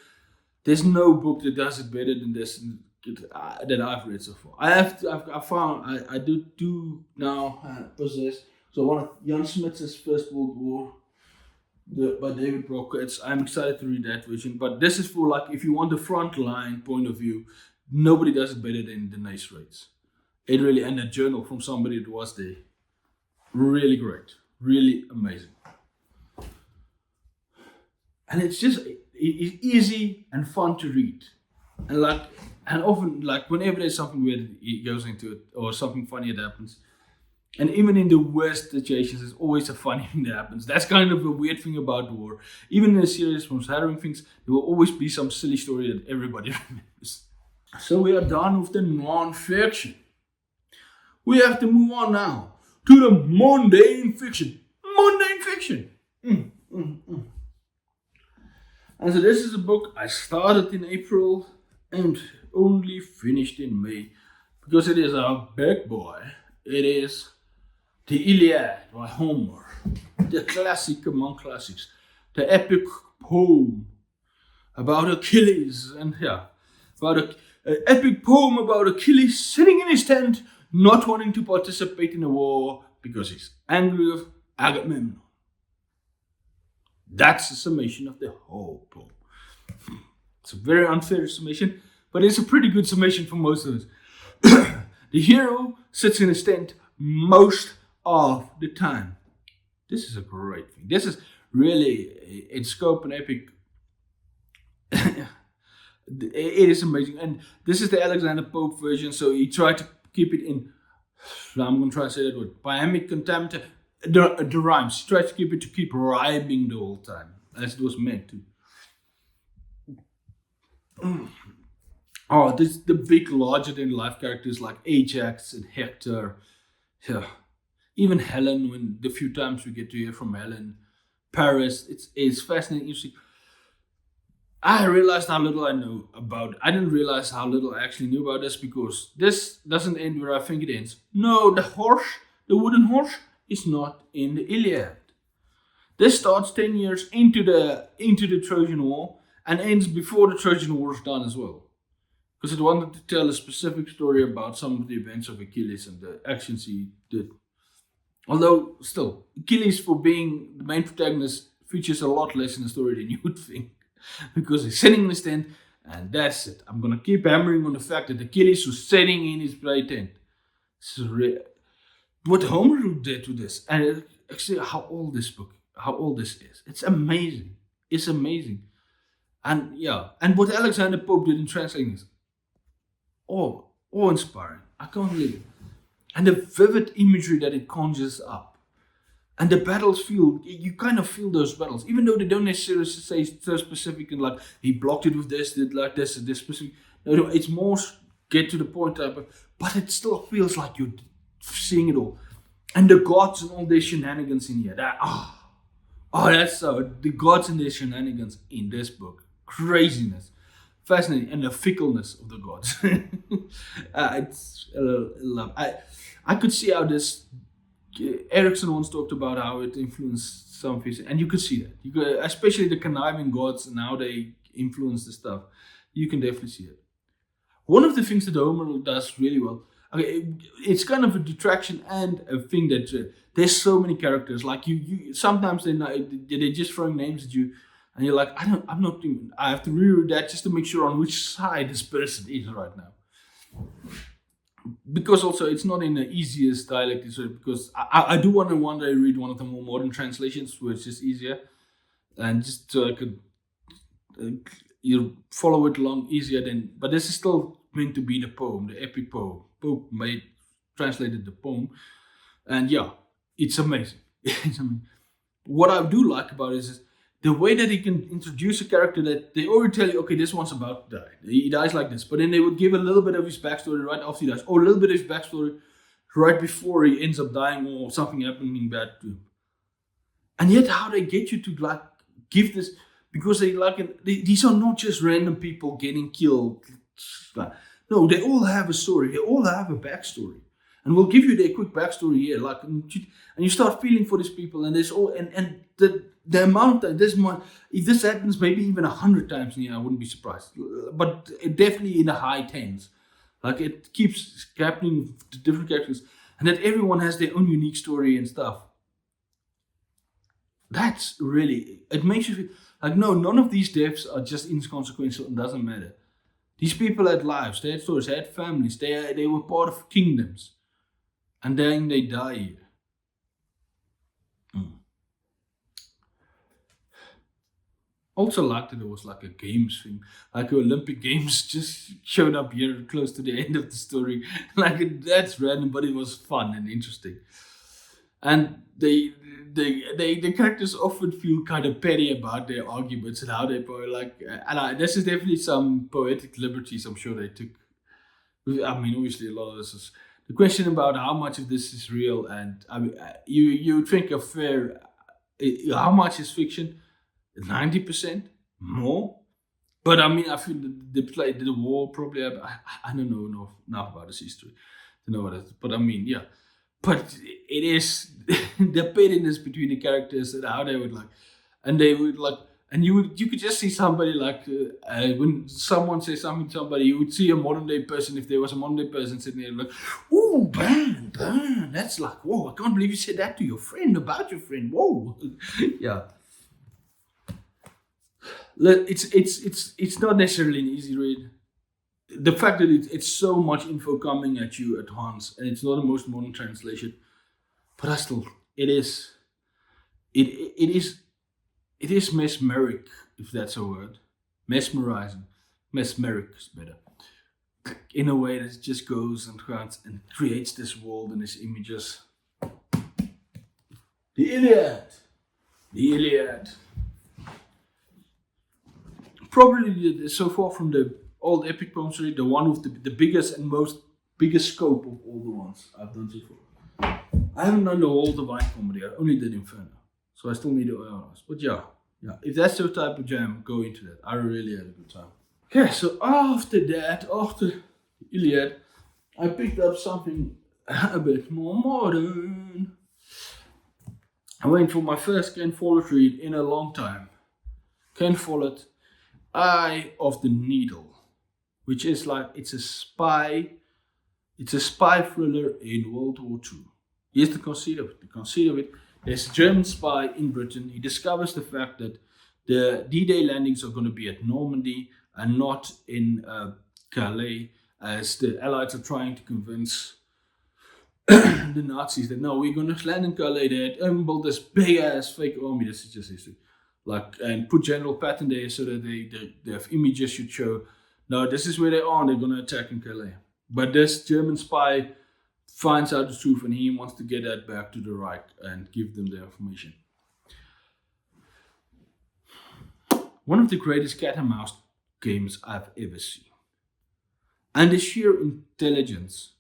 there's no book that does it better than this that I've read so far. I do now possess. So one of Jan Smits's First World War by David Brock. I'm excited to read that version. But this is for, like, if you want the front line point of view, nobody does it better than the Nace rates. It really, and a journal from somebody that was there. Really great. Really amazing. And it's just it's easy and fun to read. And often, like, whenever there's something weird it goes into it, or something funny that happens. And even in the worst situations, there's always a funny thing that happens. That's kind of a weird thing about war. Even in the serious, most harrowing things, there will always be some silly story that everybody remembers. So we are done with the non-fiction. we have to move on now to the Mundane Fiction. Mundane Fiction! And so this is a book I started in April and only finished in May. Because it is a big boy. It is the Iliad by Homer. The classic among classics. The epic poem about Achilles. And about an epic poem about Achilles sitting in his tent, not wanting to participate in the war because he's angry with Agamemnon. That's the summation of the whole poem. It's a very unfair summation, but it's a pretty good summation for most of us. The hero sits in his tent most of the time. This is a great thing. This is really, in scope, an epic. It is amazing. And this is the Alexander Pope version, so he tried to keep it in, I'm going to try to say that word, iambic pentameter, the rhymes. He tried to keep rhyming the whole time, as it was meant to. Oh, this the big larger-than-life characters like Ajax and Hector. Yeah. Even Helen, when the few times we get to hear from Helen. Paris, it's fascinating. Interesting. I realized how little I know about it. I didn't realize how little I actually knew about this because this doesn't end where I think it ends. No, the wooden horse, is not in the Iliad. This starts 10 years into the Trojan War and ends before the Trojan War is done as well. Because it wanted to tell a specific story about some of the events of Achilles and the actions he did. Although, still, Achilles, for being the main protagonist, features a lot less in the story than you would think. Because he's sitting in his tent, and that's it. I'm going to keep hammering on the fact that Achilles was sitting in his play tent. What Homer did to this, and actually how old this is. It's amazing. It's amazing. And what Alexander Pope did in translating this, awe-inspiring. I can't believe it. And the vivid imagery that it conjures up. And the battles you kind of feel those battles, even though they don't necessarily say so specific and like, he blocked it with this, did like this specific. No, it's more get to the point type of, but it still feels like you're seeing it all. And the gods and all their shenanigans in here. That's so, the gods and their shenanigans in this book. Craziness. Fascinating. And the fickleness of the gods. It's love. I could see how this, Erickson once talked about how it influenced some of his, and you could see that. Especially the conniving gods and how they influence the stuff. You can definitely see it. One of the things that Homer does really well, it's kind of a detraction and a thing that there's so many characters. Like you sometimes they're just throwing names at you, and you're like, I have to reread that just to make sure on which side this person is right now. Because also it's not in the easiest dialect, because I do want to one day read one of the more modern translations where it's just easier, and just so I could you follow it along easier than. But this is still meant to be the poem, the epic poem. Pope translated the poem, and it's amazing. It's amazing. What I do like about it is the way that he can introduce a character that they already tell you, okay, this one's about to die. He dies like this. But then they would give a little bit of his backstory right after he dies. Or a little bit of his backstory right before he ends up dying or something happening bad to him. And yet how they get you to like give this, because these are not just random people getting killed. No, they all have a story. They all have a backstory. And we'll give you their quick backstory here. And you start feeling for these people, and there's all and the amount that if this happens maybe even 100 times, I wouldn't be surprised. But definitely in the high tens. Like it keeps happening to different characters, and that everyone has their own unique story and stuff. That's really, it makes you feel like, no, none of these deaths are just inconsequential and doesn't matter. These people had lives, they had stories, they had families, they were part of kingdoms. And then they die here. Also like that there was like a games thing, like the Olympic Games just showed up here close to the end of the story. Like that's random, but it was fun and interesting. And the characters often feel kind of petty about their arguments and how they this is definitely some poetic liberties I'm sure they took. I mean, obviously a lot of this is the question about how much of this is real, and I mean, you would think a fair, how much is fiction? 90% more. But I mean, I feel the war probably. I don't know enough about this history to know what it is. But I mean, yeah. But it is the pettiness between the characters and how they would like, and they would like, and you could just see somebody like when someone says something to somebody, you would see a modern day person, if there was a modern day person sitting there like, "Ooh, burn, that's like, whoa, I can't believe you said that to your friend about your friend, whoa." Yeah. It's not necessarily an easy read. The fact that it's so much info coming at you at once, and it's not the most modern translation, but I still, it is, it is mesmeric, if that's a word, mesmerizing, mesmeric is better, in a way that it just goes and creates this world and these images. The Iliad, the Iliad, probably so far from the old epic poetry, the one with the biggest and biggest scope of all the ones I've done so far. I haven't done the whole Divine Comedy. I only did Inferno, so I still need the others. But yeah, if that's your type of jam, go into that. I really had a good time. Okay, so after Iliad, I picked up something a bit more modern. I went for my first Ken Follett read in a long time. Ken Follett, Eye of the Needle, which is like it's a spy thriller in World War II. Here's the conceit of it. The conceit of it: there's a German spy in Britain. He discovers the fact that the D-Day landings are going to be at Normandy and not in Calais, as the Allies are trying to convince the Nazis that no, we're going to land in Calais. They had built this big ass fake army. This is just history. Like, and put General Patton there so that they have images should show, no, this is where they are, they're going to attack in Calais. But this German spy finds out the truth, and he wants to get that back to the Reich and give them the information. One of the greatest cat and mouse games I've ever seen. And the sheer intelligence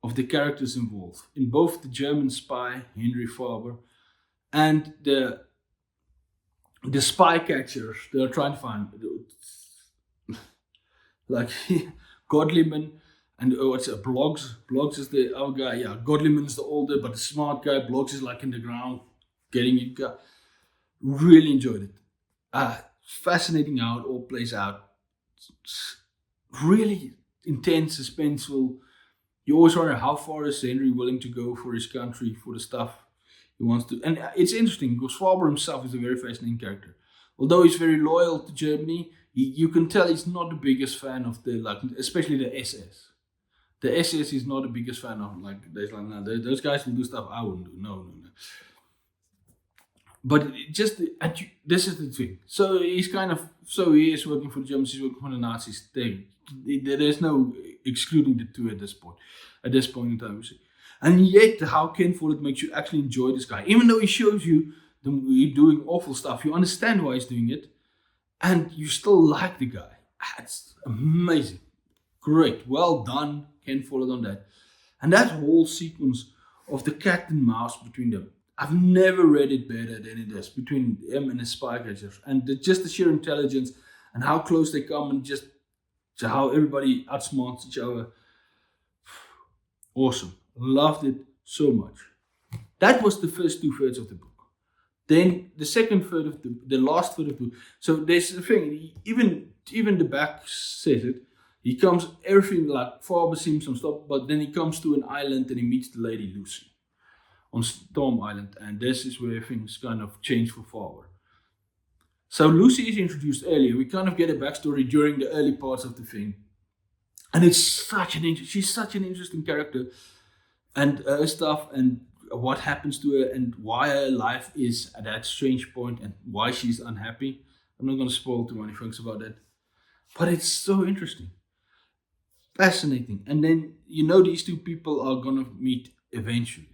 of the characters involved, in both the German spy, Henry Faber, and the spy catchers they're trying to find, like Godliman and what's it, Blogs is the other guy. Yeah, Godliman is the older but the smart guy. Blogs is like in the ground getting it. Really enjoyed it. Fascinating how it all plays out. Really intense, suspenseful. You always wonder how far is Henry willing to go for his country, for the stuff he wants to. And it's interesting because Faber himself is a very fascinating character. Although he's very loyal to Germany, you can tell he's not the biggest fan of especially the SS. The SS is not the biggest fan of. No, those guys will do stuff I wouldn't do. No. But this is the thing. So he is working for the Germans, he's working for the Nazis. There's no excluding the two at this point in time. And yet, how Ken Follett makes you actually enjoy this guy. Even though he shows you he's doing awful stuff, you understand why he's doing it, and you still like the guy. It's amazing. Great. Well done, Ken Follett, on that. And that whole sequence of the cat and mouse between them, I've never read it better than it is, between him and his spy catchers. And just the sheer intelligence and how close they come, and just how everybody outsmarts each other. Awesome. Loved it so much. That was the first 2/3 of the book. Then the second third of the last third of the book. So there's the thing, even the back says it. He comes, everything like Faber seems some stuff, but then he comes to an island and he meets the lady Lucy on Storm Island, and this is where things kind of change for Faber. So Lucy is introduced earlier. We kind of get a backstory during the early parts of the thing, and she's such an interesting character, and her stuff, and what happens to her, and why her life is at that strange point, and why she's unhappy. I'm not going to spoil too many things about that, but it's so interesting, fascinating. And then these two people are going to meet eventually.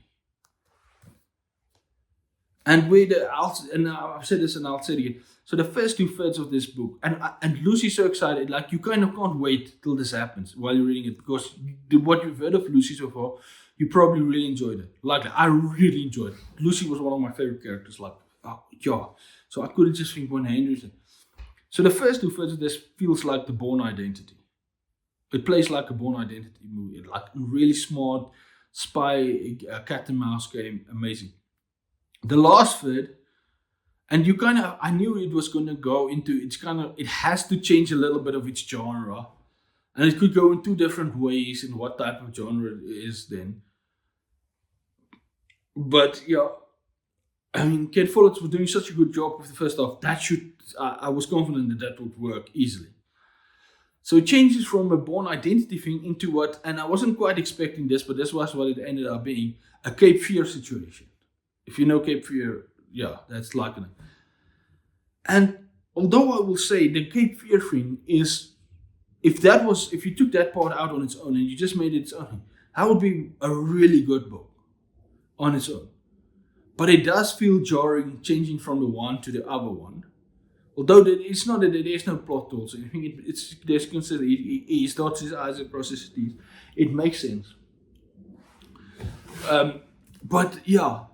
And and I've said this and I'll say it again. So the first 2/3 of this book, and Lucy's so excited, like you kind of can't wait till this happens while you're reading it, because what you've heard of Lucy so far, you probably really enjoyed it. Like I really enjoyed it. Lucy was one of my favorite characters. Like, oh, yeah. So I couldn't just think one Henderson. So the first 2/3 of this feels like the Bourne Identity. It plays like a Bourne Identity movie, like really smart spy cat and mouse game, amazing. The last third, and I knew it was going to go into, it has to change a little bit of its genre, and it could go in two different ways in what type of genre it is then. But yeah, I mean, Ken Follett was doing such a good job with the first half. I was confident that would work easily. So it changes from a Born Identity thing into what, and I wasn't quite expecting this, but this was what it ended up being, a Cape Fear situation. If you know Cape Fear, yeah, that's like it. And although I will say the Cape Fear thing is, if you took that part out on its own and you just made it its own, that would be a really good book on its own. But it does feel jarring changing from the one to the other one. Although it's not that there's no plot holes. I think there's consistency. He starts his eyes across his teeth. It makes sense. But yeah,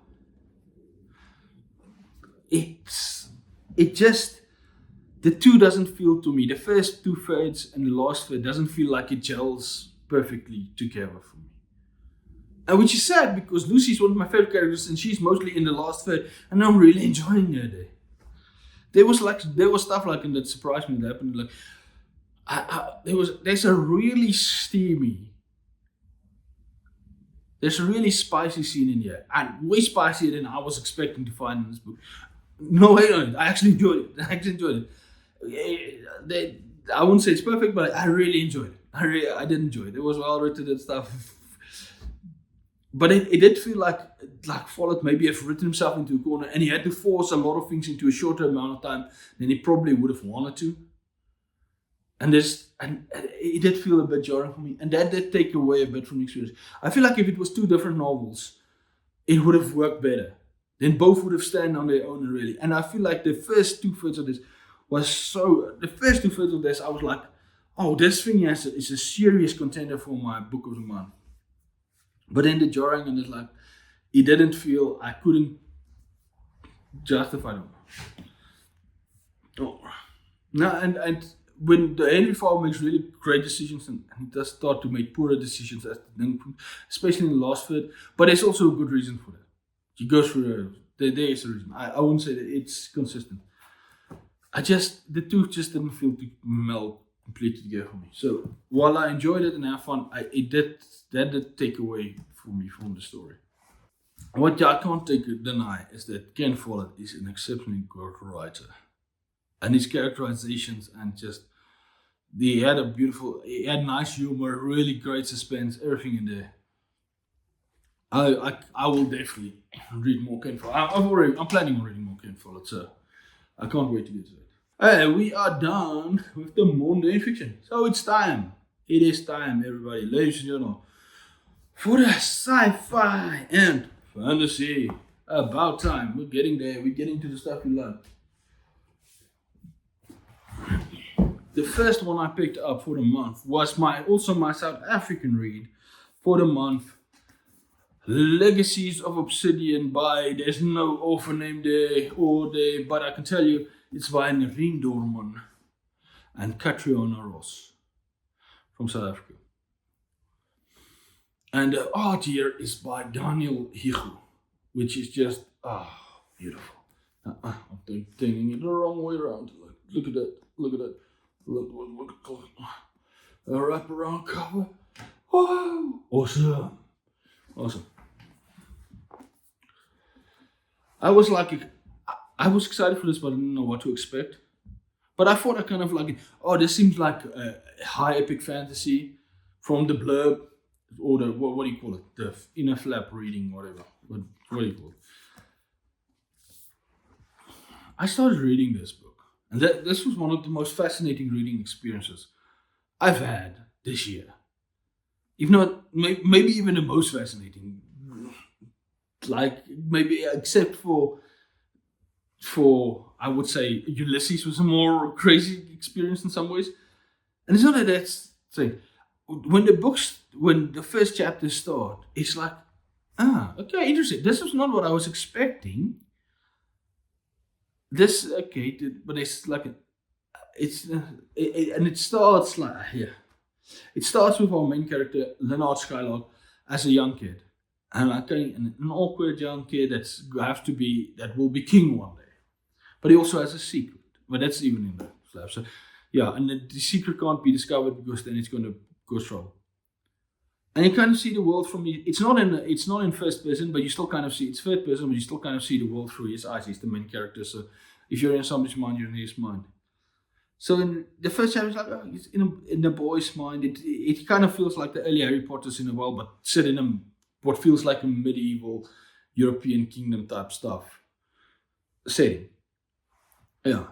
it just, the two doesn't feel to me. The first 2/3 and the last third doesn't feel like it gels perfectly together for me. And which is sad, because Lucy's one of my favorite characters and she's mostly in the last third, and I'm really enjoying her there. There was stuff like that surprised me that happened. Like there's a really spicy scene in here, and way spicier than I was expecting to find in this book. No, wait on it. I actually enjoyed it. I wouldn't say it's perfect, but I really enjoyed it. I did enjoy it. It was well written and stuff. But it did feel like Follett maybe have written himself into a corner, and he had to force a lot of things into a shorter amount of time than he probably would have wanted to. And it did feel a bit jarring for me, and that did take away a bit from the experience. I feel like if it was two different novels, it would have worked better. Then both would have stand on their own, really. And I feel like the first 2/3 of this I was like, oh, this thing is a serious contender for my book of the month. But then the jarring, and it's like, it didn't feel, I couldn't justify them. Oh. No, and when the Henry Fall makes really great decisions, and he does start to make poorer decisions, especially in the last third, but there's also a good reason for that. He goes through there is a reason. I wouldn't say that it's consistent. The two just didn't feel to meld completely together for me. So while I enjoyed it and had fun, that did take away for me from the story. What I can't deny is that Ken Follett is an exceptionally good writer, and his characterizations and just he had nice humor, really great suspense, everything in there. I will definitely read more Ken Follett. I'm planning on reading more Ken Follett, so I can't wait to get to it. We are done with the Mundane Fiction. So it's time. It is time, everybody, ladies and gentlemen, for the Sci-fi and Fantasy. About time. We're getting there. We're getting to the stuff we love. The first one I picked up for the month was my South African read for the month. Legacies of Obsidian by, there's no author name there but I can tell you it's by Nerine Dorman and Catriona Ross from South Africa. And the art here is by Daniel Higu, which is just, beautiful. I'm taking it the wrong way around. Look at that. Look at a wraparound cover. Wow! Awesome. I was excited for this, but I didn't know what to expect. But I thought this seems like a high epic fantasy from the blurb, or the, what do you call it? The inner flap reading, whatever. What do you call it? I started reading this book, and this was one of the most fascinating reading experiences I've had this year. If not, maybe even the most fascinating. Like, maybe except for for, I would say, Ulysses was a more crazy experience in some ways. And it's not that that's thing. When the first chapters start, it's like, okay, interesting. This was not what I was expecting. This, okay, but it's like, and it starts like, It starts with our main character, Leonard Skylark, as a young kid. And an awkward young kid that will be king one day. But he also has a secret. But that's even in the slab. So yeah, and the secret can't be discovered because then it's going to cause trouble. And you kind of see the world from it's not in first person, but you still kind of see it's third person, but you still kind of see the world through his eyes. He's the main character. So if you're in somebody's mind, you're in his mind. So in the first chapter, it's like, it's in the boy's mind. It kind of feels like the early Harry Potters in a world, but set in what feels like a medieval European kingdom type stuff setting. Yeah.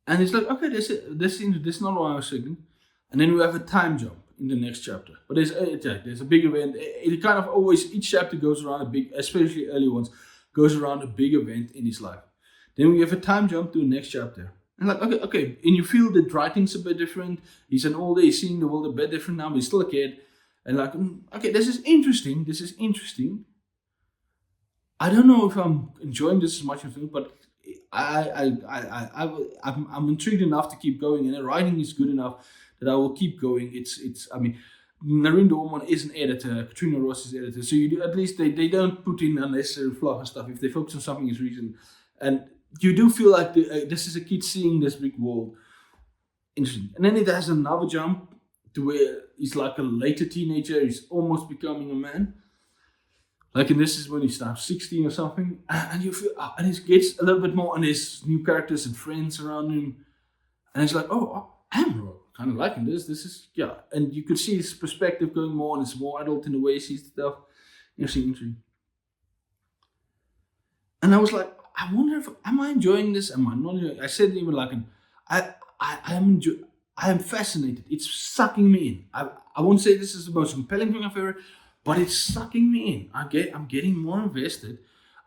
And it's like, okay, this is not what I was thinking. And then we have a time jump in the next chapter. But there's a big event. It kind of always, each chapter goes around a big, especially early ones, goes around a big event in his life. Then we have a time jump to the next chapter. And like, okay, and you feel the writing's a bit different. He's an older, he's seeing the world a bit different now, but he's still a kid. And like, okay, this is interesting. I don't know if I'm enjoying this as much as I think, but I'm intrigued enough to keep going, and the writing is good enough that I will keep going. I mean, Nareen Dorman is an editor, Katrina Ross is editor, so at least they don't put in unnecessary fluff and stuff. If they focus on something, it's reason. And you do feel like this is a kid seeing this big world. Interesting. And then it has another jump to where he's like a later teenager, he's almost becoming a man. Like, and this is when he's now 16 or something. And you feel, and it gets a little bit more, and there's new characters and friends around him. And it's like, I'm kind of liking this. This is, yeah. And you could see his perspective going more, and it's more adult in the way he sees stuff. Interesting. And I was like, I wonder am I enjoying this? Am I not enjoying it? I said even like, I am fascinated. It's sucking me in. I won't say this is the most compelling thing I've ever, but it's sucking me in. I'm getting more invested.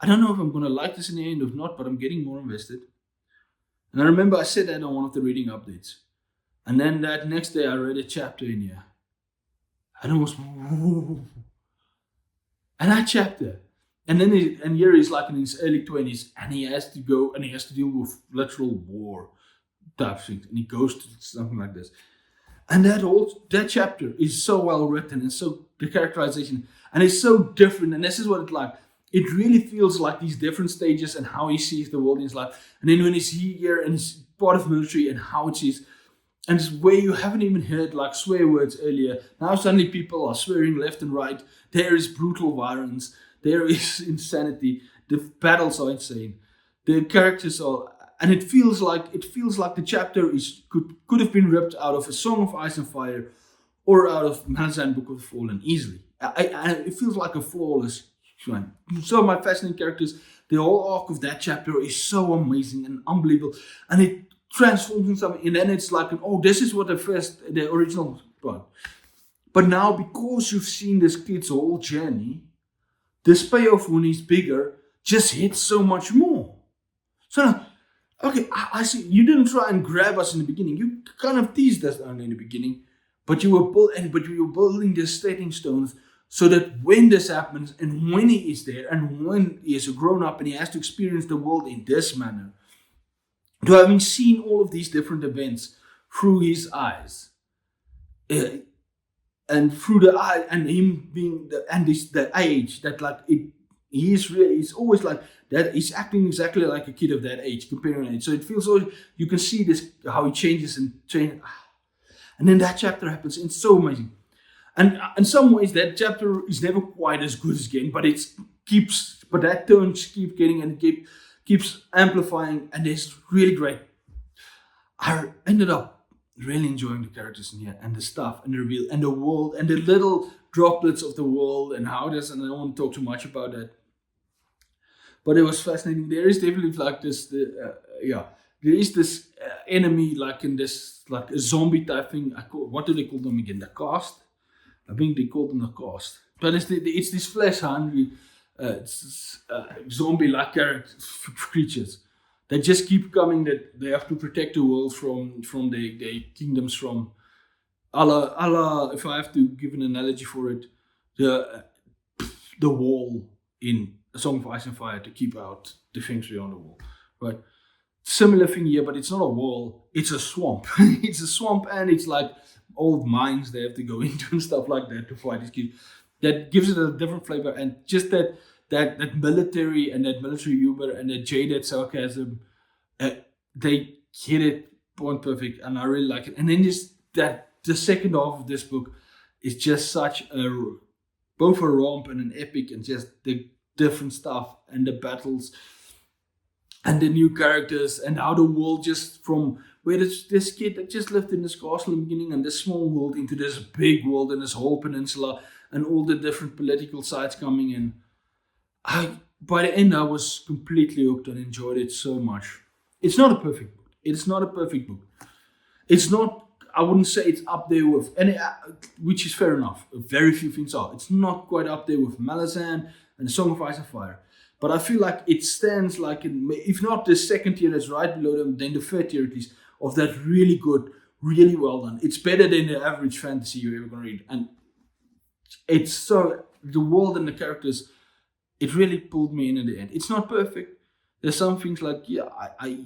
I don't know if I'm going to like this in the end or not, but I'm getting more invested. And I remember I said that on one of the reading updates. And then that next day I read a chapter in here. And I was, and that chapter. And then here he's like in his early 20s, and he has to go and he has to deal with literal war type things. And he goes to something like this. And that chapter is so well written, and so the characterization, and it's so different. And this is what it's like. It really feels like these different stages and how he sees the world in his life. And then when he's here and he's part of military and how it is, and it's where you haven't even heard like swear words earlier. Now suddenly people are swearing left and right. There is brutal violence. There is insanity. The battles are insane. The characters are, and it feels like the chapter could have been ripped out of A Song of Ice and Fire, or out of Mundane Book of the Fallen easily. It feels like a flawless one. So my fascinating characters. The whole arc of that chapter is so amazing and unbelievable, and it transforms into something. And then it's like, this is what the original one. But now, because you've seen this kid's whole journey, this payoff when he's bigger just hits so much more. So now, okay, I see. You didn't try and grab us in the beginning. You kind of teased us only in the beginning, but you were building the stepping stones so that when this happens, and when he is there, and when he is a grown up and he has to experience the world in this manner, to having seen all of these different events through his eyes. And through the eye, and him being the age that like it, he's always like that. He's acting exactly like a kid of that age, comparing age. So it feels so you can see this how he changes and change. And then that chapter happens, and it's so amazing. And in some ways, that chapter is never quite as good as again, but that turn keeps getting and keeps amplifying, and it's really great. I ended up really enjoying the characters in here, and the stuff, and the reveal, and the world, and the little droplets of the world, and how it is, and I don't want to talk too much about that. But it was fascinating. There is definitely like this, there is this enemy, like in this, like a zombie type thing. What do they call them again? The cast? I think they call them the cast. But it's this flesh hungry zombie-like creatures that just keep coming. That they have to protect the world from the kingdoms from. Allah, if I have to give an analogy for it, the wall in A Song of Ice and Fire to keep out the things beyond the wall, right? Similar thing here, but it's not a wall, it's a swamp. It's a swamp, and it's like old mines they have to go into and stuff like that to fight these kids. That gives it a different flavor, and just that military and that military humor and that jaded sarcasm, they hit it point perfect, and I really like it. And then the second half of this book is just such both a romp and an epic, and just the different stuff and the battles and the new characters, and how the world just from where this kid that just lived in this castle in the beginning and this small world into this big world and this whole peninsula and all the different political sides coming in. By the end I was completely hooked and enjoyed it so much. It's not a perfect book. It's not a perfect book. It's not. I wouldn't say it's up there with any, which is fair enough. Very few things are. It's not quite up there with Malazan and The Song of Ice and Fire. But I feel like it stands like, if not the second tier that's right below them, then the third tier at least, of that really good, really well done. It's better than the average fantasy you're ever going to read. And it's so, the world and the characters, it really pulled me in the end. It's not perfect. There's some things like, yeah, I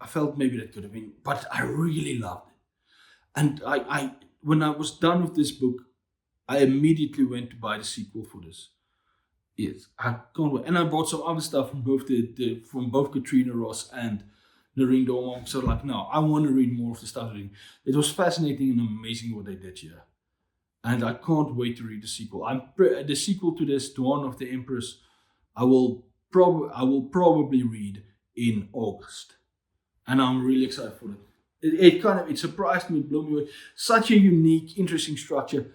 felt maybe that could have been, but I really loved it. And when I was done with this book, I immediately went to buy the sequel for this. Yes, I can't wait. And I bought some other stuff from both Katrina Ross and Noreen Dorman. So like, no, I want to read more of the stuff. It was fascinating and amazing what they did here, and I can't wait to read the sequel. The sequel to this, Dawn of the Empress, I will probably read in August, and I'm really excited for it. It surprised me, blew me away. Such a unique, interesting structure,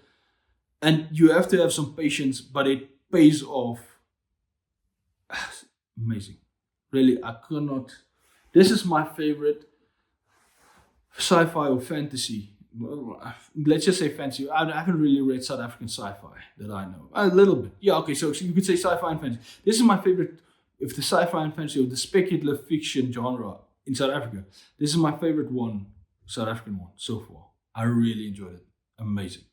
and you have to have some patience, but it pays off. Amazing. Really, I cannot. This is my favorite sci-fi or fantasy. Let's just say fantasy. I haven't really read South African sci-fi that I know. A little bit. Yeah, okay, so you could say sci-fi and fantasy. This is my favorite, if the sci-fi and fantasy or the speculative fiction genre in South Africa. This is my favorite one, South African one, so far. I really enjoyed it. Amazing.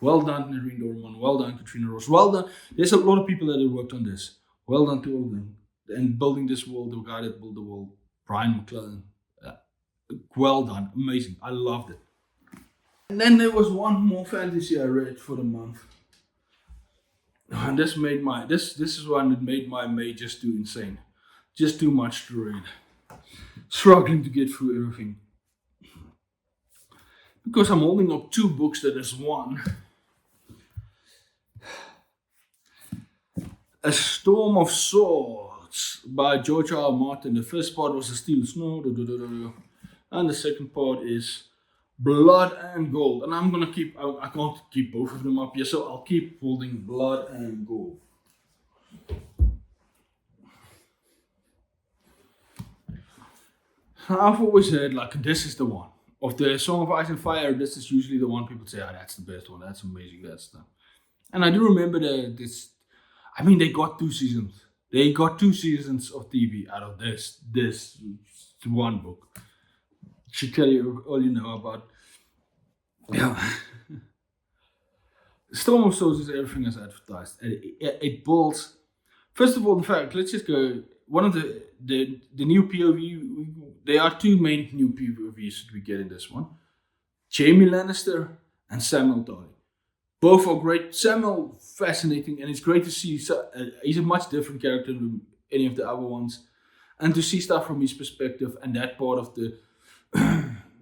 Well done, Noreen Dorman. Well done, Katrina Ross. Well done. There's a lot of people that have worked on this. Well done to all of them. And building this world, the guy that built the world, Brian McClellan. Well done. Amazing. I loved it. And then there was one more fantasy I read for the month. And this is one that made my May just too insane. Just too much to read. Struggling to get through everything. Because I'm holding up two books that is one. A Storm of Swords by George R. R. Martin. The first part was A Steel Snow. And the second part is Blood and Gold. And I'm gonna keep, I can't keep both of them up here, so I'll keep holding Blood and Gold. I've always heard like this is the one. Of the Song of Ice and Fire, this is usually the one people say, that's the best one, that's amazing, that's stuff. And I do remember this. I mean, they got 2 seasons. They got 2 seasons of TV out of this one book. Should tell you all you know about. Yeah. Storm of Swords is everything as advertised. It builds. First of all, in fact, let's just go. One of the new POV. There are 2 main new POVs that we get in this one. Jaime Lannister and Samuel Tarly. Both are great. Samuel, fascinating, and it's great to see. He's a much different character than any of the other ones, and to see stuff from his perspective and that part of the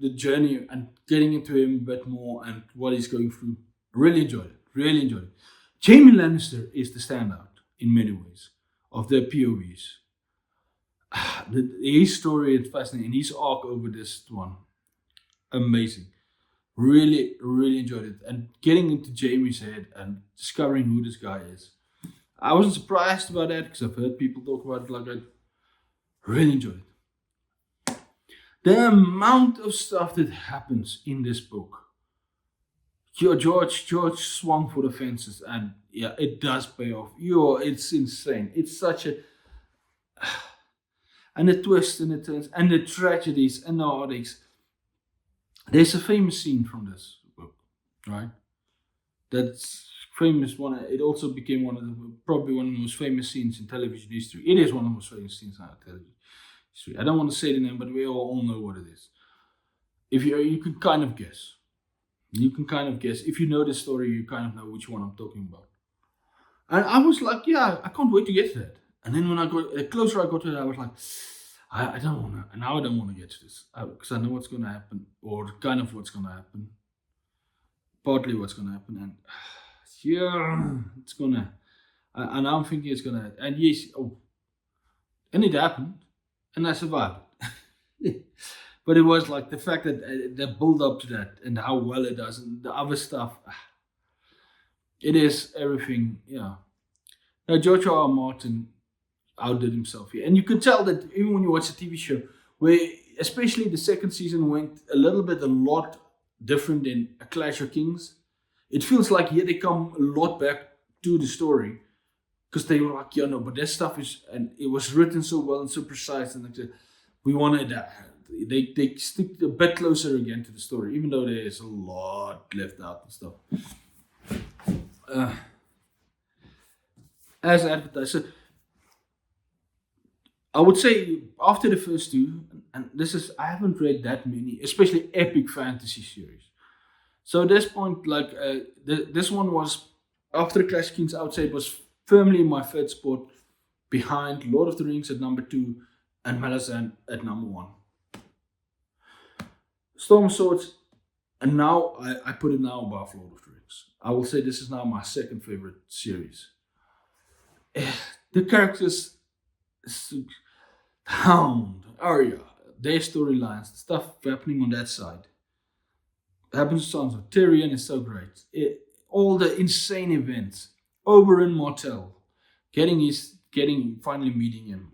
the journey and getting into him a bit more and what he's going through. Really enjoyed it. Really enjoyed it. Jaime Lannister is the standout in many ways of the POVs. His story is fascinating, and his arc over this one, amazing. Really, really enjoyed it. And getting into Jamie's head and discovering who this guy is. I wasn't surprised about that because I've heard people talk about it like that. Really enjoyed it. The amount of stuff that happens in this book. George swung for the fences, and yeah, it does pay off. It's insane. It's such a and the twists and the turns and the tragedies and the heartaches. There's a famous scene from this book, right? That's famous one. It also became probably one of the most famous scenes in television history. It is one of the most famous scenes in television history. I don't want to say the name, but we all know what it is. If you can kind of guess. You can kind of guess. If you know the story, you kind of know which one I'm talking about. And I was like, yeah, I can't wait to get to that. And then when I got the closer I got to it, I was like, I don't want to. Now I don't want to get to this because I know what's going to happen, or kind of what's going to happen, partly what's going to happen, and yeah, it's gonna. And I'm thinking it's gonna. And yes, and it happened, and I survived it. But it was like the fact that the build up to that and how well it does and the other stuff. It is everything, yeah. Now George R. R. Martin outdid himself here, and you could tell that even when you watch the TV show, where especially the second season went a lot different than A Clash of Kings. It feels like here they come a lot back to the story because they were like, yeah, no, but that stuff is, and it was written so well and so precise, and like, we wanted that. They stick a bit closer again to the story, even though there is a lot left out and stuff. As advertised, so I would say after the first two, and I haven't read that many, especially epic fantasy series. So at this point, like this one was after Clash of Kings, I would say it was firmly in my third spot, behind Lord of the Rings at number 2 and Malazan at number 1. Storm of Swords, and now I put it now above Lord of the Rings. I will say this is now my second favorite series. The characters, Hound, Arya, their storylines, the stuff happening on that side. Happens to Sons of Tyrion is so great. All the insane events. Oberyn Martell, finally meeting him.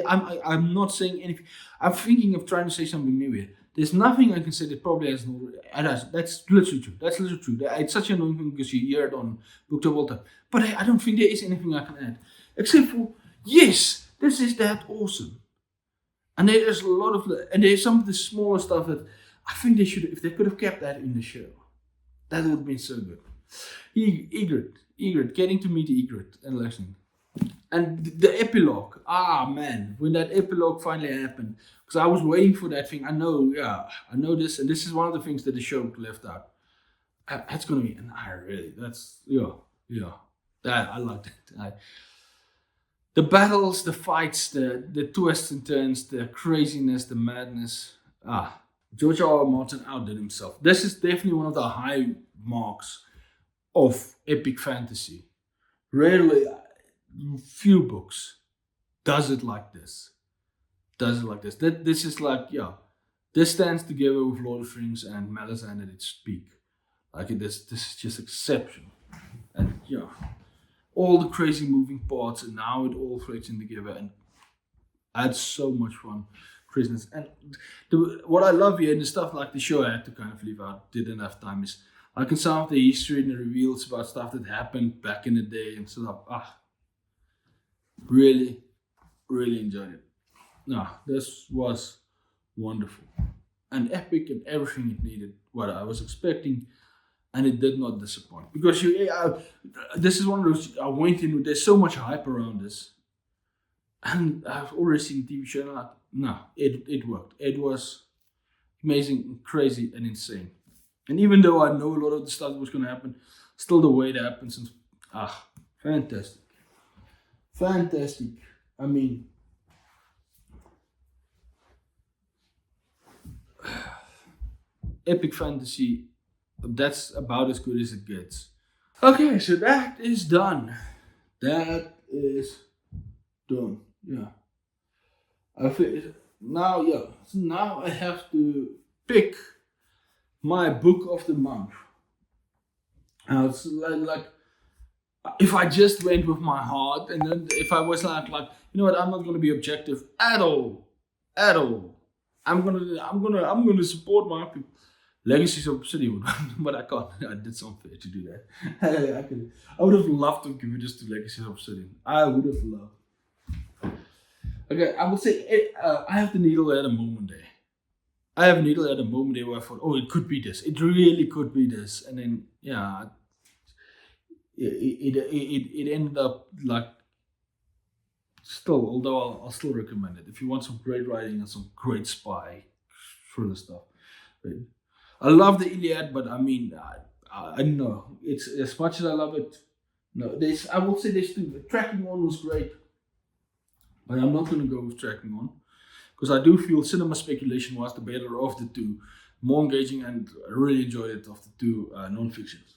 I'm not saying anything. I'm thinking of trying to say something new here. There's nothing I can say that probably hasn't. That's literally true. It's such an annoying thing because you hear it on Book of all time. But I don't think there is anything I can add. Except for, yes, this is that awesome. And there's a lot of, and there's some of the smaller stuff that I think they should, if they could have kept that in the show, that would have been so good. Ygritte, getting to meet Ygritte and listening. And the epilogue, man, when that epilogue finally happened, because I was waiting for that thing. I know this, and this is one of the things that the show left out. That's gonna be, and I liked it. The battles, the fights, the twists and turns, the craziness, the madness. George R. R. Martin outdid himself. This is definitely one of the high marks of epic fantasy. Rarely, few books does it like this. This is like, this stands together with Lord of the Rings and Malazan at its peak. Like this is just exceptional. And all the crazy moving parts, and now it all fits in together, and I had so much fun. Craziness. And what I love here, and the stuff like the show I had to kind of leave out, didn't have time, is like in some of the history and the reveals about stuff that happened back in the day and stuff. Really, really enjoyed it. This was wonderful and epic and everything it needed, what I was expecting, and it did not disappoint. Because this is one of those, I went in with, there's so much hype around this, and I've already seen the TV show, and it worked. It was amazing, crazy, and insane. And even though I know a lot of the stuff that was going to happen, still the way it happens, and fantastic. Fantastic. I mean, epic fantasy, that's about as good as it gets. Okay, so that is done. Yeah. Now I have to pick my book of the month. It's like if I just went with my heart, and then if I was like, you know what, I'm not going to be objective at all. I'm gonna support my people. Legacies of Obsidian, but I can't. It's unfair to do that. I would have loved to give this to Legacies of Obsidian. I would have loved. Okay, I would say I have the needle at a moment there. I have a needle at a moment there where I thought, oh, it could be this. It really could be this, and then yeah, it ended up like still. Although I'll still recommend it if you want some great writing and some great spy thriller stuff. I love the Iliad, but I mean, I don't know. It's as much as I love it. No, I will say this too. The Tracking On was great, but I'm not going to go with Tracking On because I do feel Cinema Speculation was the better of the two, more engaging, and I really enjoyed it of the two non-fictions.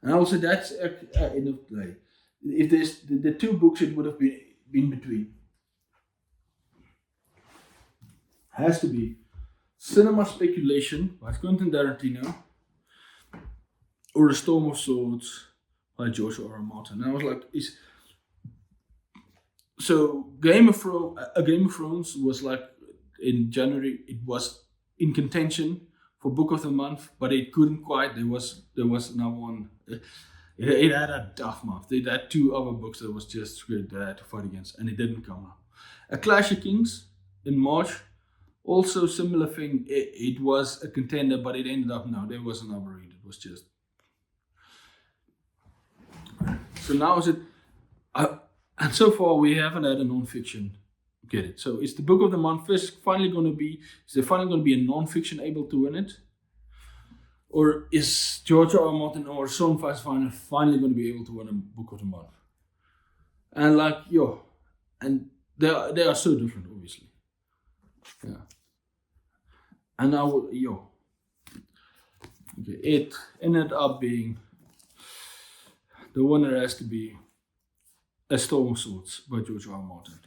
And I will say that's enough play. If there's the two books, it would have been between. Has to be Cinema Speculation by Quentin Tarantino or A Storm of Swords by George R. R. Martin. And I was like, so Game of Thrones was like in January. It was in contention for Book of the Month, but it couldn't quite. There was another one. It had a tough month. It had two other books that was just good to fight against, and it didn't come out. A Clash of Kings in March. Also, similar thing. It was a contender, but it ended up no. There was another read. It was just. So now is it? And so far we haven't had a non-fiction get it. So is the Book of the Month finally going to be? Is there finally going to be a non-fiction able to win it? Or is George R. R. Martin or Sean Fassbender finally going to be able to win a Book of the Month? And like and they are so different, obviously. Yeah. And now okay, it ended up being the winner has to be A Storm of Swords by George R. R. Martin.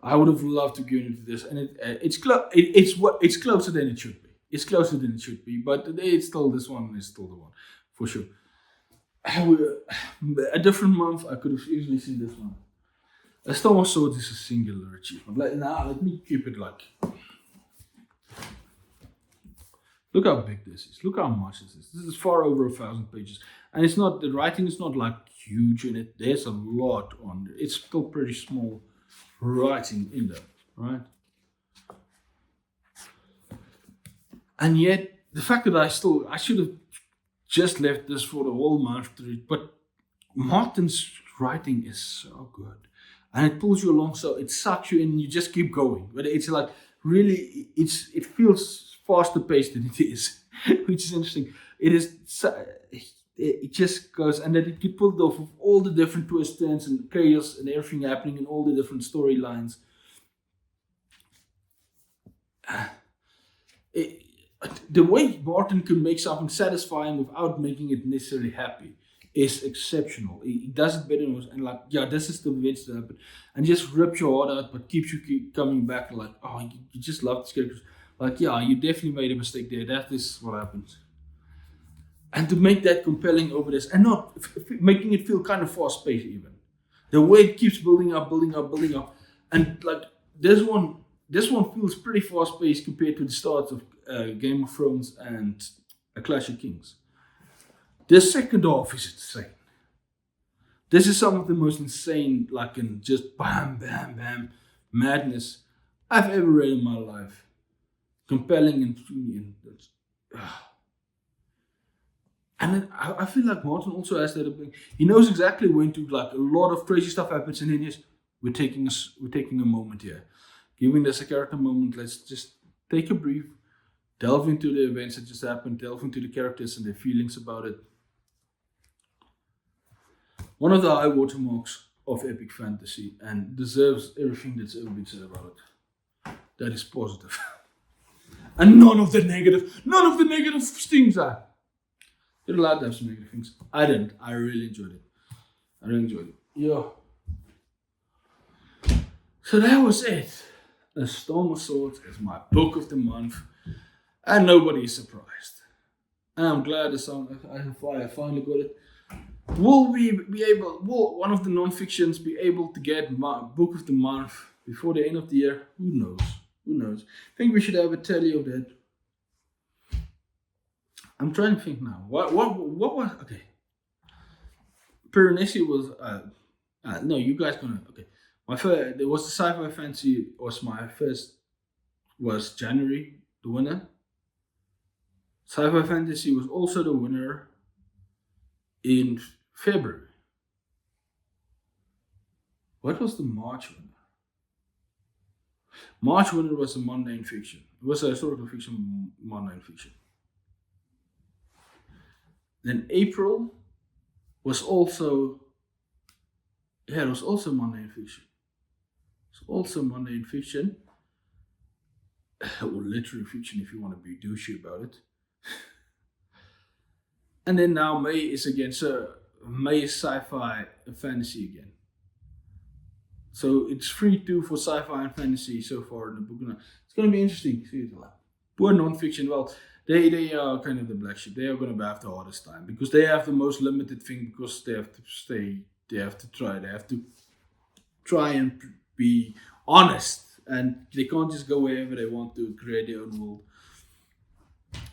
I would have loved to get into this, and it's closer than it should be. It's closer than it should be, but it's still this one is still the one for sure. A different month, I could have easily seen this one. A Storm of Swords is a singular achievement. Let me keep it like. Look how big this is. Look how much this is. This is far over 1,000 pages, and it's not the writing is not like huge in it. There's a lot on it. It's still pretty small writing in there, right? And yet, the fact that I should have just left this for the whole month to read, but Martin's writing is so good, and it pulls you along, so it sucks you in. You just keep going, but it's like really, it feels faster paced than it is, which is interesting. It just goes, and then it get pulled off of all the different twists, turns, and chaos, and everything happening in all the different storylines. The way Martin can make something satisfying without making it necessarily happy is exceptional. He does it better, and like, yeah, this is the events that happen, and just rips your heart out, but keeps you keep coming back. Like, oh, you just love these characters. Like, yeah, you definitely made a mistake there. That is what happens. And to make that compelling over this, and not making it feel kind of fast-paced even. The way it keeps building up, and like this one feels pretty fast-paced compared to the start of Game of Thrones and A Clash of Kings. The second half is insane. This is some of the most insane, like, in just bam, bam, bam madness I've ever read in my life. Compelling and and then I feel like Martin also has that ability. He knows exactly when to, like, a lot of crazy stuff happens, and then we're taking a moment here, giving this a character moment. Let's just take a brief, delve into the events that just happened, delve into the characters and their feelings about it. One of the high watermarks of epic fantasy, and deserves everything that's ever been said about it. That is positive. And none of the negative things are. You're allowed to have some negative things. I didn't. I really enjoyed it. Yeah. So that was it. A Storm of Swords is my book of the month. And nobody is surprised. And I'm glad I finally got it. Will one of the non-fictions be able to get my book of the month before the end of the year? Who knows? Who knows? I think we should have a tally of that. I'm trying to think now. What was okay? Piranesi was no. You guys gonna okay? My first there was the sci-fi fantasy was my first was January the winner. Sci-fi fantasy was also the winner in February. What was the March winner? March winner was the Mundane Fiction. It was a historical fiction, Mundane Fiction. Then April was also it was also Mundane Fiction. It's also Mundane Fiction. Or literary fiction if you want to be douchey about it. And then now May is again, so May is sci-fi and fantasy again. So it's 3-2 for sci-fi and fantasy so far in the book. It's going to be interesting. Poor non-fiction, well, they are kind of the black sheep. They are going to have the hardest time because they have the most limited thing because they have to stay, they have to try and be honest. And they can't just go wherever they want to create their own world.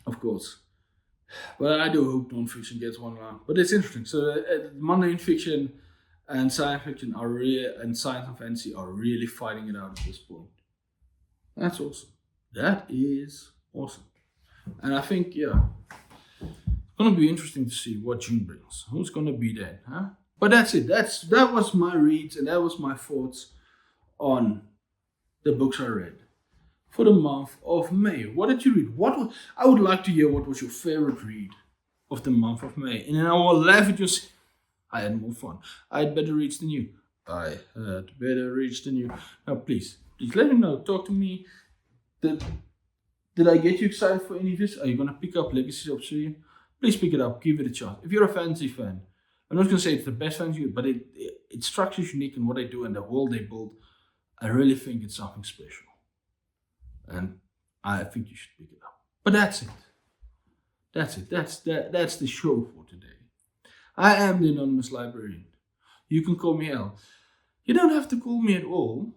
Of course. But I do hope non-fiction gets one round. But it's interesting. So mundane fiction and science fiction are and science and fantasy are really fighting it out at this point. That's awesome. That is awesome. And I think, yeah, it's gonna be interesting to see what June brings. Who's gonna be there, huh? But that's it. That was my reads and that was my thoughts on the books I read for the month of May. What did you read? I would like to hear what was your favorite read of the month of May. And then I will laugh at you. I had more fun. I had better reads than you. I had better reads than you. Now please let me know. Talk to me. Did I get you excited for any of this? Are you gonna pick up Legacies of Obsidian? Please pick it up. Give it a chance. If you're a fantasy fan, I'm not gonna say it's the best fantasy, but its structure is unique in what they do and the world they build. I really think it's something special. And I think you should pick it up. But that's it. That's it. That's the show for today. I am the Anonymous Librarian. You can call me Al. You don't have to call me at all.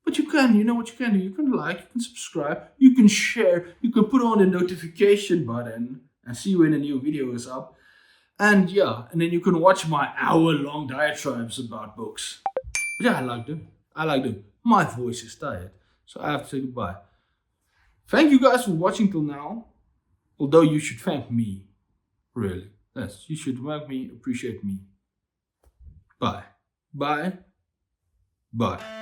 But you can. You know what you can do. You can like, you can subscribe, you can share, you can put on the notification button and see when a new video is up. And yeah, and then you can watch my hour-long diatribes about books. But yeah, I like them. My voice is tired, so I have to say goodbye. Thank you guys for watching till now. Although you should thank me, really. Yes, you should thank me, appreciate me. Bye. Bye. Bye.